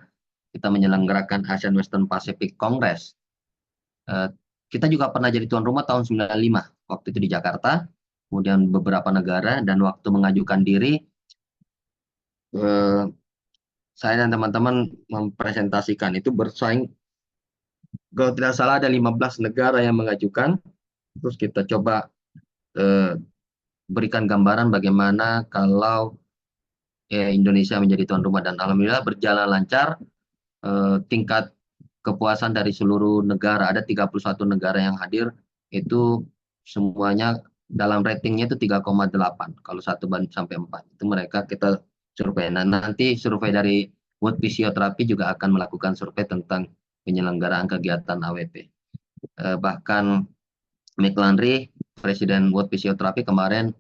kita menyelenggarakan Asian Western Pacific Congress. Eh, kita juga pernah jadi tuan rumah tahun 95 waktu itu di Jakarta. Kemudian beberapa negara dan waktu mengajukan diri eh, saya dan teman-teman mempresentasikan itu bersaing kalau tidak salah ada 15 negara yang mengajukan. Terus kita coba eh, berikan gambaran bagaimana kalau Indonesia menjadi tuan rumah dan alhamdulillah berjalan lancar. Tingkat kepuasan dari seluruh negara ada 31 negara yang hadir itu semuanya dalam ratingnya itu 3,8 kalau 1 sampai 4 itu mereka kita survei. Nah, nanti survei dari World Physiotherapy juga akan melakukan survei tentang penyelenggaraan kegiatan AWP. Bahkan Mick Landry, Presiden World Physiotherapy kemarin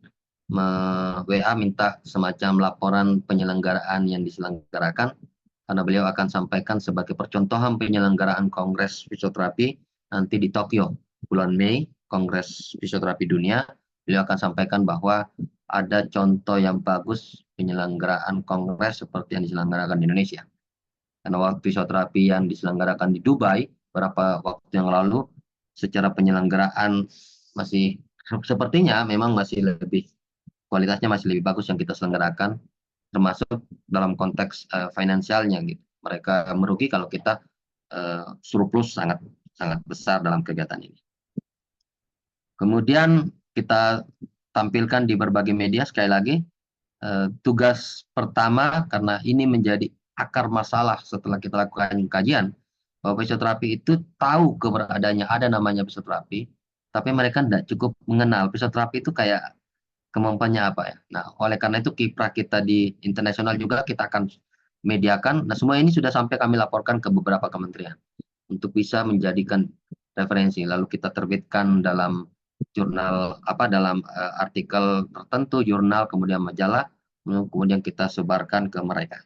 WA minta semacam laporan penyelenggaraan yang diselenggarakan karena beliau akan sampaikan sebagai percontohan penyelenggaraan Kongres Fisioterapi nanti di Tokyo bulan Mei, Kongres Fisioterapi Dunia. Beliau akan sampaikan bahwa ada contoh yang bagus penyelenggaraan kongres seperti yang diselenggarakan di Indonesia. Karena waktu fisioterapi yang diselenggarakan di Dubai beberapa waktu yang lalu secara penyelenggaraan masih sepertinya memang masih lebih kualitasnya masih lebih bagus yang kita selenggarakan termasuk dalam konteks finansialnya gitu. Mereka merugi kalau kita surplus sangat sangat besar dalam kegiatan ini. Kemudian kita tampilkan di berbagai media sekali lagi tugas pertama karena ini menjadi akar masalah setelah kita lakukan kajian bahwa fisioterapi itu tahu keberadaannya ada namanya fisioterapi tapi mereka tidak cukup mengenal fisioterapi itu kayak kemampuannya apa ya. Nah, oleh karena itu kiprah kita di internasional juga kita akan mediakan. Nah, semua ini sudah sampai kami laporkan ke beberapa kementerian untuk bisa menjadikan referensi. Lalu kita terbitkan dalam jurnal apa dalam artikel tertentu, jurnal, kemudian majalah, kemudian kita sebarkan ke mereka.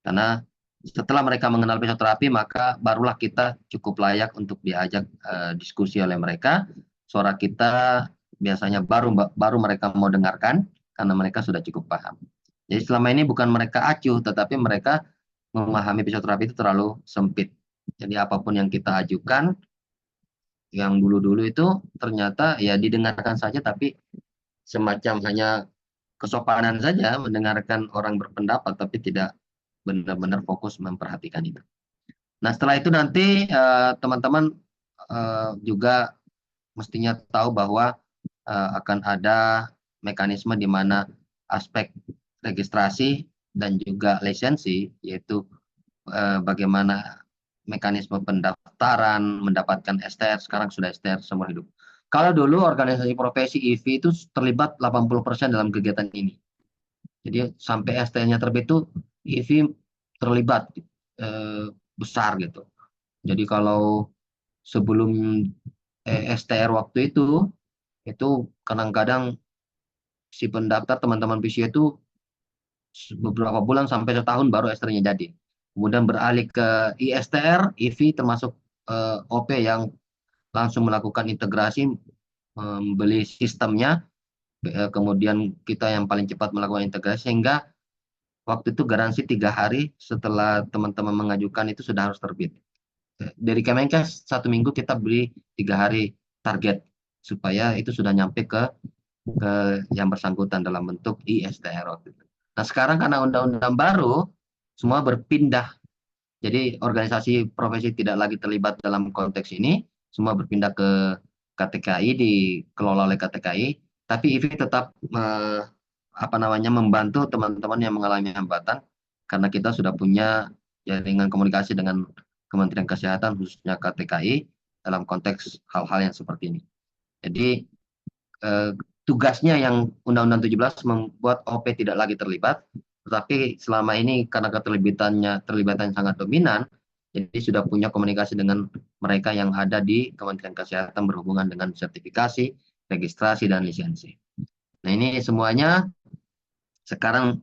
Karena setelah mereka mengenal fisioterapi, maka barulah kita cukup layak untuk diajak diskusi oleh mereka. Suara kita biasanya baru mereka mau dengarkan karena mereka sudah cukup paham. Jadi selama ini bukan mereka acuh, tetapi mereka memahami fisioterapi itu terlalu sempit. Jadi apapun yang kita ajukan, yang dulu-dulu itu ternyata ya didengarkan saja, tapi semacam hanya kesopanan saja mendengarkan orang berpendapat, tapi tidak benar-benar fokus memperhatikan itu. Nah setelah itu nanti teman-teman juga mestinya tahu bahwa akan ada mekanisme di mana aspek registrasi dan juga lisensi, yaitu bagaimana mekanisme pendaftaran, mendapatkan STR, sekarang sudah STR seumur hidup. Kalau dulu organisasi profesi IV itu terlibat 80% dalam kegiatan ini. Jadi sampai STR-nya terbit itu IV terlibat besar gitu. Jadi kalau sebelum STR waktu itu kadang-kadang si pendaftar teman-teman PCI itu beberapa bulan sampai setahun baru STR-nya jadi. Kemudian beralih ke ISTR, IV termasuk OP yang langsung melakukan integrasi, membeli sistemnya, kemudian kita yang paling cepat melakukan integrasi sehingga waktu itu garansi 3 hari setelah teman-teman mengajukan itu sudah harus terbit. Dari Kemenkes 1 minggu kita beri 3 hari target supaya itu sudah nyampe ke yang bersangkutan dalam bentuk ISTR. Nah sekarang karena undang-undang baru semua berpindah. Jadi organisasi profesi tidak lagi terlibat dalam konteks ini, semua berpindah ke KTKI, dikelola oleh KTKI. tapi IFI tetap membantu teman-teman yang mengalami hambatan karena kita sudah punya jaringan komunikasi dengan Kementerian Kesehatan khususnya KTKI dalam konteks hal-hal yang seperti ini. Jadi eh, tugasnya yang Undang-Undang 17 membuat OP tidak lagi terlibat, tetapi selama ini karena terlibatannya sangat dominan, jadi sudah punya komunikasi dengan mereka yang ada di Kementerian Kesehatan berhubungan dengan sertifikasi, registrasi, dan lisensi. Nah, ini semuanya sekarang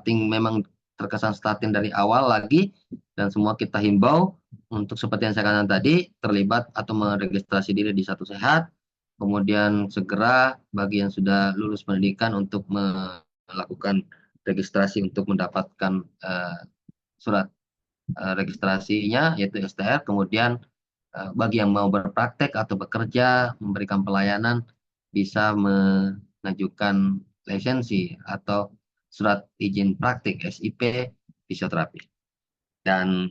memang terkesan starting dari awal lagi, dan semua kita himbau untuk seperti yang saya katakan tadi, terlibat atau meregistrasi diri di Satu Sehat, kemudian segera bagi yang sudah lulus pendidikan untuk melakukan registrasi untuk mendapatkan surat registrasinya yaitu STR, kemudian bagi yang mau berpraktek atau bekerja memberikan pelayanan bisa mengajukan lisensi atau surat izin praktik SIP fisioterapi. Dan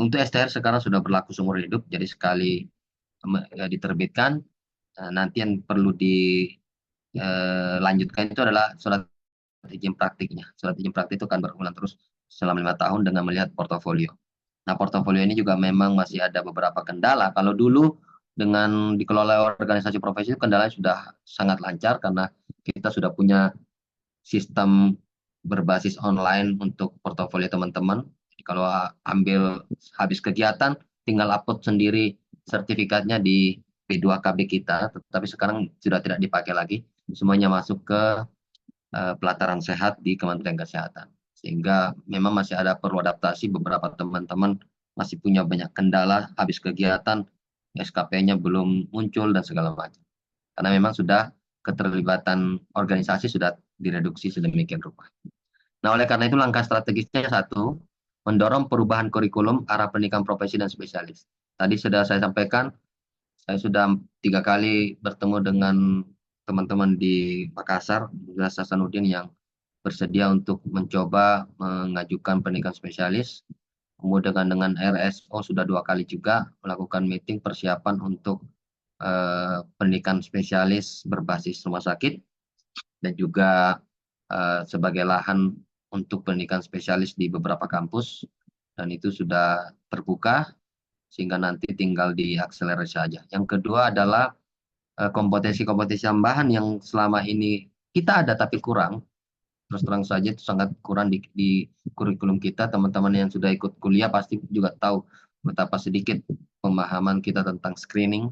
untuk STR sekarang sudah berlaku seumur hidup, jadi sekali diterbitkan, nanti yang perlu dilanjutkan itu adalah surat izin praktiknya. Surat izin praktik itu akan berulang terus selama 5 tahun dengan melihat portofolio. Nah, portofolio ini juga memang masih ada beberapa kendala. Kalau dulu dengan dikelola organisasi profesi itu kendalanya sudah sangat lancar karena kita sudah punya sistem berbasis online untuk portofolio teman-teman. Jadi kalau ambil habis kegiatan, tinggal upload sendiri sertifikatnya di P2KB kita, tetapi sekarang sudah tidak dipakai lagi. Semuanya masuk ke pelataran sehat di Kementerian Kesehatan. Sehingga memang masih ada perlu adaptasi, beberapa teman-teman masih punya banyak kendala habis kegiatan, SKP-nya belum muncul dan segala macam. Karena memang sudah keterlibatan organisasi sudah direduksi sedemikian rupa. Nah, oleh karena itu langkah strategisnya satu, mendorong perubahan kurikulum arah pendidikan profesi dan spesialis. Tadi sudah saya sampaikan, saya sudah 3 kali bertemu dengan teman-teman di Makassar, Universitas Hasanuddin yang bersedia untuk mencoba mengajukan pendidikan spesialis. Kemudian dengan RSO sudah 2 kali juga melakukan meeting persiapan untuk pendidikan spesialis berbasis rumah sakit dan juga sebagai lahan untuk pendidikan spesialis di beberapa kampus, dan itu sudah terbuka sehingga nanti tinggal diakselerasi saja. Yang kedua adalah kompetensi-kompetensi tambahan yang selama ini kita ada tapi kurang. Terus terang saja itu sangat kurang di kurikulum kita. Teman-teman yang sudah ikut kuliah pasti juga tahu betapa sedikit pemahaman kita tentang screening.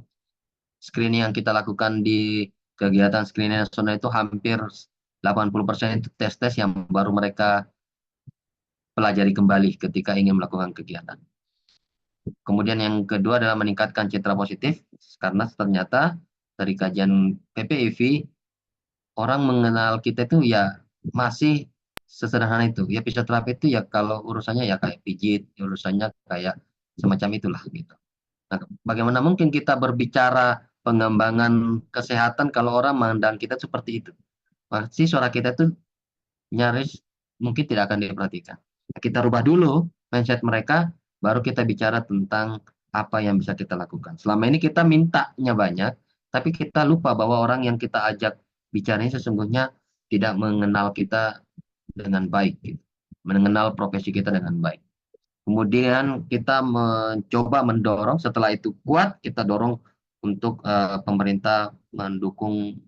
Screening yang kita lakukan di kegiatan screening nasional itu hampir 80% itu tes-tes yang baru mereka pelajari kembali ketika ingin melakukan kegiatan. Kemudian yang kedua adalah meningkatkan citra positif, karena ternyata dari kajian PPIV, orang mengenal kita itu ya masih sesederhana itu. Ya fisioterapi itu ya kalau urusannya ya kayak pijit, urusannya kayak semacam itulah gitu. Nah, bagaimana mungkin kita berbicara pengembangan kesehatan kalau orang memandang kita seperti itu? Pasti suara kita itu nyaris mungkin tidak akan diperhatikan. Nah, kita rubah dulu mindset mereka, baru kita bicara tentang apa yang bisa kita lakukan. Selama ini kita mintanya banyak, tapi kita lupa bahwa orang yang kita ajak bicaranya sesungguhnya tidak mengenal kita dengan baik, gitu. Mengenal profesi kita dengan baik. Kemudian kita mencoba mendorong, setelah itu kuat, kita dorong untuk pemerintah mendukung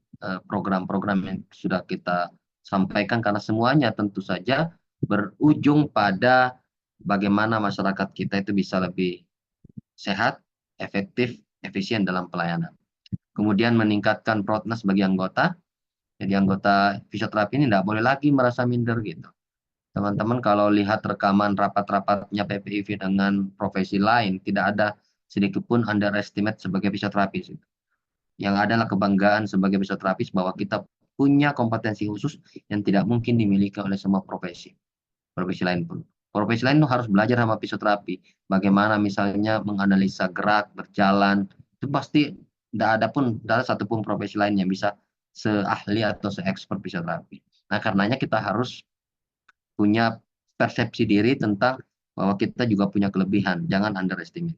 program-program yang sudah kita sampaikan, karena semuanya tentu saja berujung pada bagaimana masyarakat kita itu bisa lebih sehat, efektif, efisien dalam pelayanan. Kemudian meningkatkan proudness bagi anggota. Jadi anggota fisioterapi ini tidak boleh lagi merasa minder gitu. Teman-teman kalau lihat rekaman rapat-rapatnya PPIV dengan profesi lain, tidak ada sedikit pun underestimate sebagai fisioterapis. Yang adalah kebanggaan sebagai fisioterapis bahwa kita punya kompetensi khusus yang tidak mungkin dimiliki oleh semua profesi. Profesi lain pun. Profesi lain harus belajar sama fisioterapi. Bagaimana misalnya menganalisa gerak, berjalan. Itu pasti tidak ada satupun profesi lain yang bisa seahli atau seekspert fisioterapi. Nah, karenanya kita harus punya persepsi diri tentang bahwa kita juga punya kelebihan, jangan underestimate.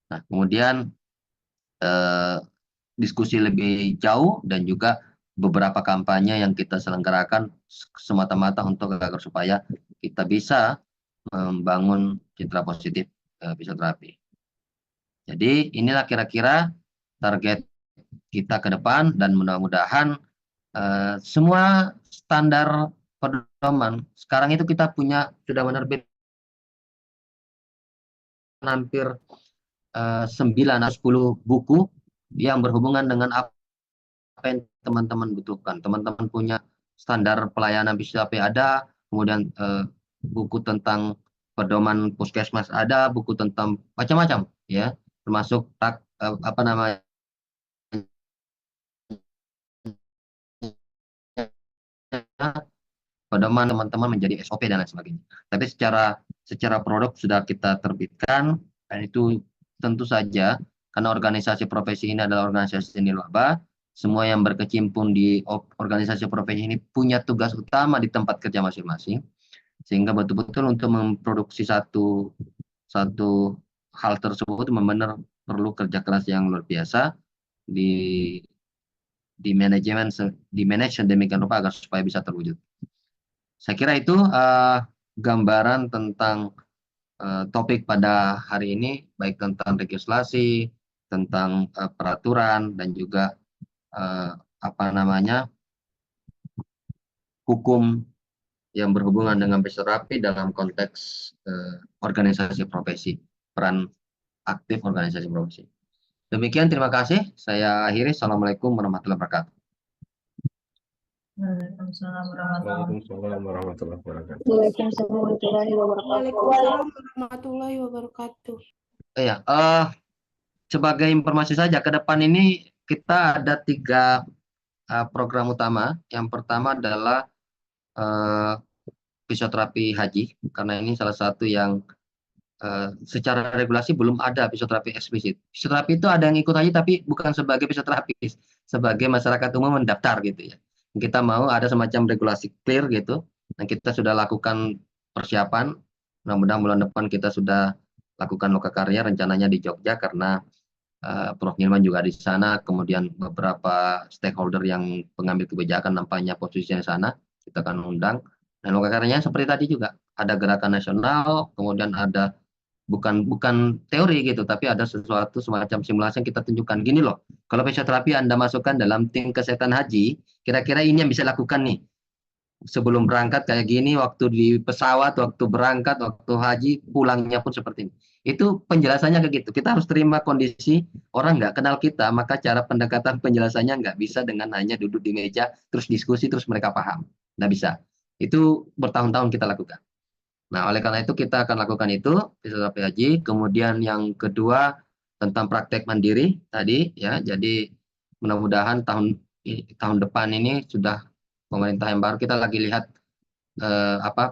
Nah, kemudian diskusi lebih jauh dan juga beberapa kampanye yang kita selenggarakan semata-mata untuk agar supaya kita bisa membangun citra positif fisioterapi. Jadi inilah kira-kira target kita ke depan dan mudah-mudahan semua standar pedoman. Sekarang itu kita sudah menerbitkan hampir 9 atau 10 buku yang berhubungan dengan apa yang teman-teman butuhkan. Teman-teman punya standar pelayanan fisioterapi ada, kemudian buku tentang pedoman puskesmas ada, buku tentang macam-macam ya, termasuk apa namanya, pedoman teman-teman menjadi SOP dan lain sebagainya. Tapi secara produk sudah kita terbitkan, dan itu tentu saja karena organisasi profesi ini adalah organisasi nirlaba, semua yang berkecimpung di organisasi profesi ini punya tugas utama di tempat kerja masing-masing, sehingga betul-betul untuk memproduksi satu hal tersebut benar-benar perlu kerja keras yang luar biasa di manajemen, di manage demikian rupa agar supaya bisa terwujud. Saya kira itu gambaran tentang topik pada hari ini, baik tentang legislasi, tentang peraturan, dan juga apa namanya, hukum yang berhubungan dengan fisioterapi dalam konteks organisasi profesi, peran aktif organisasi profesi. Demikian, terima kasih. Saya akhiri. Assalamualaikum warahmatullahi wabarakatuh. Waalaikumsalam warahmatullahi wabarakatuh. Waalaikumsalam warahmatullahi wabarakatuh. Waalaikumsalam warahmatullahi wabarakatuh. Ya, sebagai informasi saja, ke depan ini kita ada 3 program utama. Yang pertama adalah fisioterapi haji, karena ini salah satu yang secara regulasi belum ada fisioterapi eksplisit. Fisioterapi itu ada yang ikut haji tapi bukan sebagai fisioterapis, sebagai masyarakat umum mendaftar gitu ya. Kita mau ada semacam regulasi clear gitu. Nah, kita sudah lakukan persiapan. Mudah-mudahan bulan depan kita sudah lakukan lokakarya, rencananya di Jogja karena Prof. Nilman juga di sana, kemudian beberapa stakeholder yang pengambil kebijakan nampaknya posisinya di sana, kita akan undang. Dan lokakarya seperti tadi juga, ada gerakan nasional, kemudian ada bukan teori gitu, tapi ada sesuatu semacam simulasi yang kita tunjukkan. Gini loh, kalau fisioterapi Anda masukkan dalam tim kesehatan haji, kira-kira ini yang bisa lakukan nih. Sebelum berangkat kayak gini, waktu di pesawat, waktu berangkat, waktu haji, pulangnya pun seperti ini. Itu penjelasannya kayak gitu. Kita harus terima kondisi orang nggak kenal kita, maka cara pendekatan penjelasannya nggak bisa dengan hanya duduk di meja, terus diskusi, terus mereka paham. Nggak bisa. Itu bertahun-tahun kita lakukan. Nah, oleh karena itu kita akan lakukan itu, fisioterapi haji. Kemudian yang kedua tentang praktek mandiri tadi ya. Jadi mudah-mudahan tahun depan ini sudah pemerintah yang baru, kita lagi lihat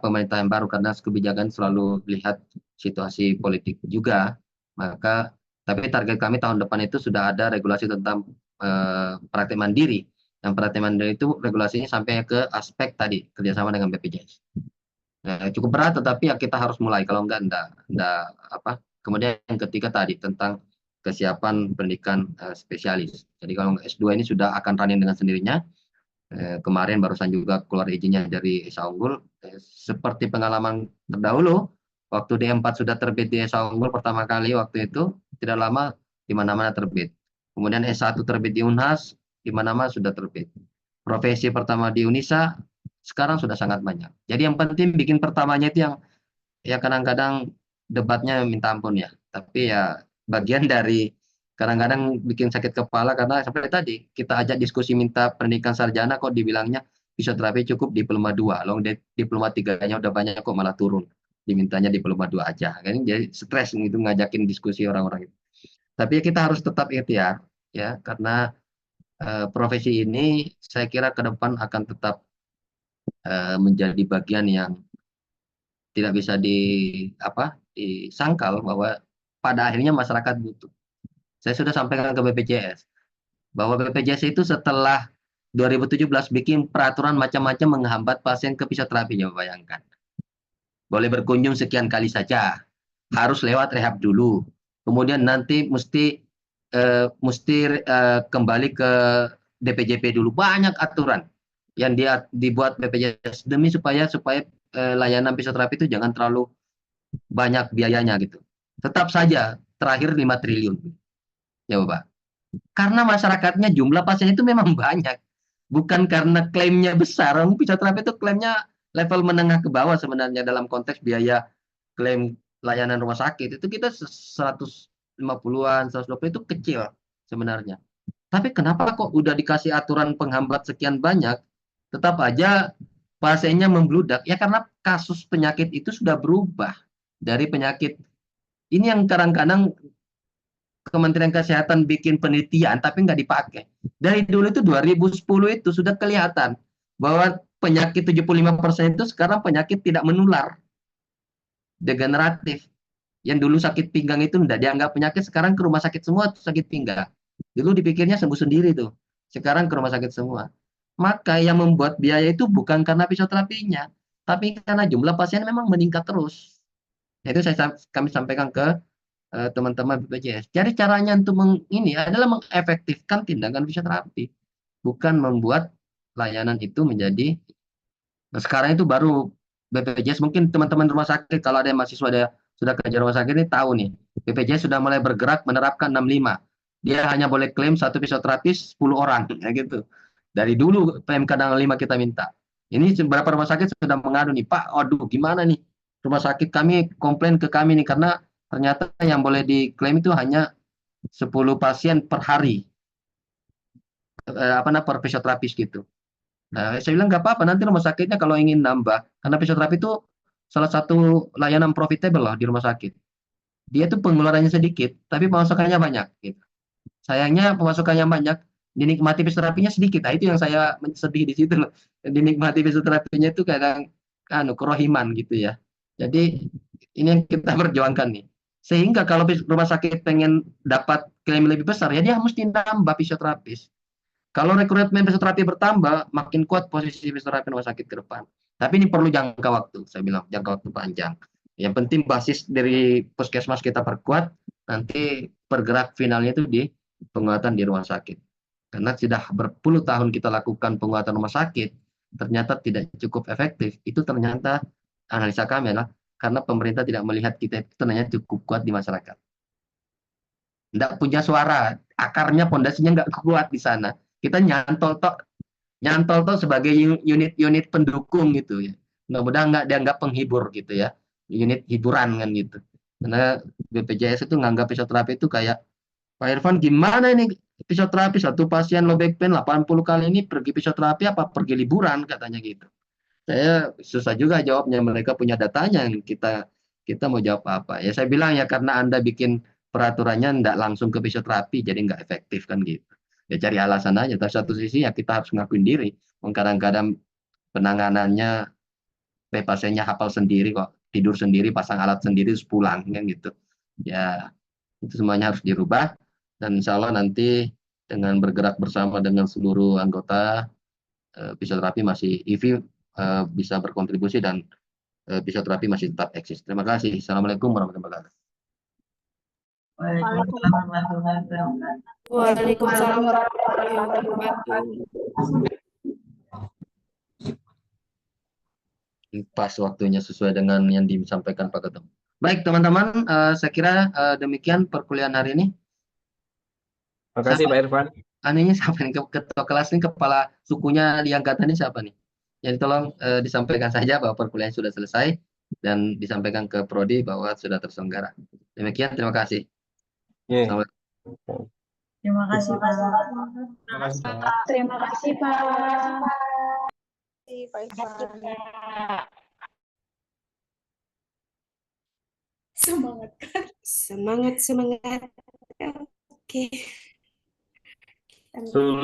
pemerintah yang baru karena kebijakan selalu lihat situasi politik juga. Maka tapi target kami tahun depan itu sudah ada regulasi tentang praktek mandiri. Yang praktek mandiri itu regulasinya sampai ke aspek tadi kerjasama dengan BPJS. Cukup berat, tetapi ya kita harus mulai, kalau enggak apa. Kemudian yang ketiga tadi tentang kesiapan pendidikan spesialis. Jadi kalau S2 ini sudah akan running dengan sendirinya. Kemarin barusan juga keluar izinnya dari Esa Unggul. Seperti pengalaman terdahulu, waktu D4 sudah terbit di Esa Unggul pertama kali waktu itu, tidak lama di mana-mana terbit. Kemudian S1 terbit di Unhas, di mana-mana sudah terbit. Profesi pertama di Unisa, sekarang sudah sangat banyak. Jadi yang penting bikin pertamanya itu yang ya kadang-kadang debatnya minta ampun ya. Tapi ya bagian dari kadang-kadang bikin sakit kepala karena sampai tadi kita ajak diskusi minta pendidikan sarjana kok dibilangnya fisioterapi cukup diploma 2. Loh diploma 3-nya udah banyak kok malah turun. Dimintanya diploma 2 aja. Kan jadi stres gitu ngajakin diskusi orang-orang itu. Tapi kita harus tetap ikhtiar ya, karena profesi ini saya kira ke depan akan tetap menjadi bagian yang tidak bisa disangkal bahwa pada akhirnya masyarakat butuh. Saya sudah sampaikan ke BPJS bahwa BPJS itu setelah 2017 bikin peraturan macam-macam menghambat pasien ke fisioterapi, ya bayangkan. Boleh berkunjung sekian kali saja, harus lewat rehab dulu, kemudian nanti mesti kembali ke DPJP dulu, banyak aturan yang dia dibuat BPJS demi supaya layanan fisioterapi itu jangan terlalu banyak biayanya gitu. Tetap saja terakhir 5 triliun. Ya Bapak. Karena masyarakatnya jumlah pasien itu memang banyak. Bukan karena klaimnya besar. Fisioterapi itu klaimnya level menengah ke bawah sebenarnya dalam konteks biaya klaim layanan rumah sakit. Itu kita 150-an, 120 itu kecil sebenarnya. Tapi kenapa kok udah dikasih aturan penghambat sekian banyak, tetap aja pasiennya membludak? Ya karena kasus penyakit itu sudah berubah dari penyakit ini yang kadang-kadang Kementerian Kesehatan bikin penelitian tapi nggak dipakai. Dari dulu itu 2010 itu sudah kelihatan bahwa penyakit 75% itu sekarang penyakit tidak menular, degeneratif. Yang dulu sakit pinggang itu tidak dianggap penyakit, sekarang ke rumah sakit semua sakit pinggang. Dulu dipikirnya sembuh sendiri tuh, sekarang ke rumah sakit semua. Maka yang membuat biaya itu bukan karena fisioterapinya, tapi karena jumlah pasien memang meningkat terus. Itu kami sampaikan ke teman-teman BPJS. Jadi caranya untuk ini adalah mengefektifkan tindakan fisioterapi, bukan membuat layanan itu menjadi. Nah, sekarang itu baru BPJS, mungkin teman-teman rumah sakit kalau ada yang mahasiswa ada sudah kerja rumah sakit ini tahu nih, BPJS sudah mulai bergerak menerapkan 65. Dia hanya boleh klaim satu fisioterapis 10 orang, ya gitu. Dari dulu PMK 65 kita minta. Ini beberapa rumah sakit sudah mengadu nih, Pak, aduh gimana nih, rumah sakit kami komplain ke kami nih karena ternyata yang boleh diklaim itu hanya 10 pasien per hari, per fisioterapis gitu. Nah, saya bilang nggak apa-apa, nanti rumah sakitnya kalau ingin nambah, karena fisioterapi itu salah satu layanan profitable loh di rumah sakit. Dia tuh pengeluarannya sedikit, tapi pemasukannya banyak. Gitu. Sayangnya pemasukannya banyak, dinikmati fisioterapinya sedikit. Nah, itu yang saya sedih di situ loh. Dinikmati fisioterapinya itu kadang kerohiman gitu ya. Jadi ini yang kita perjuangkan nih. Sehingga kalau rumah sakit pengen dapat klaim lebih besar, ya dia mesti nambah fisioterapis. Kalau rekrutmen fisioterapi bertambah, makin kuat posisi fisioterapi rumah sakit ke depan. Tapi ini perlu jangka waktu, saya bilang jangka waktu panjang. Yang penting basis dari puskesmas kita perkuat, nanti pergerak finalnya itu di penguatan di rumah sakit. Karena sudah berpuluh tahun kita lakukan penguatan rumah sakit, ternyata tidak cukup efektif. Itu ternyata analisa kami adalah karena pemerintah tidak melihat kita itu ternyata cukup kuat di masyarakat. Tidak punya suara, akarnya, pondasinya nggak kuat di sana. Kita nyantol toh sebagai unit-unit pendukung gitu ya. Mudah-mudahan nggak dianggap penghibur gitu ya, unit hiburan kan gitu. Karena BPJS itu nganggap fisioterapi itu kayak, Pak Irfan gimana ini fisioterapi satu pasien low back pain 80 kali ini pergi fisioterapi apa pergi liburan katanya gitu. Saya susah juga jawabnya, mereka punya datanya, kita mau jawab apa. Ya saya bilang ya karena Anda bikin peraturannya nggak langsung ke fisioterapi jadi nggak efektif kan gitu. Ya cari alasan aja. Tapi satu sisi ya kita harus ngakuin diri. Kadang-kadang penanganannya pasiennya hafal sendiri kok, tidur sendiri, pasang alat sendiri, terus pulang kan gitu. Ya itu semuanya harus dirubah dan insya Allah nanti dengan bergerak bersama dengan seluruh anggota fisioterapi masih IV bisa berkontribusi dan fisioterapi masih tetap eksis. Terima kasih. Assalamualaikum warahmatullahi wabarakatuh. Waalaikumsalam warahmatullahi wabarakatuh. Waalaikumsalam warahmatullahi wabarakatuh. Pas waktunya sesuai dengan yang disampaikan Pak Ketum. Baik teman-teman, saya kira demikian perkuliahan hari ini. Terima kasih Pak Irfan. Anehnya siapa nih? Ketua kelas ini, kepala sukunya di angkatan ini siapa nih? Jadi tolong disampaikan saja bahwa perkuliahan sudah selesai dan disampaikan ke Prodi bahwa sudah terselenggara. Demikian, terima kasih. Yeah. Terima kasih Pak. Terima kasih Pak. Terima kasih Pak. Semangat. Semangat, semangat. Oke. Sulit.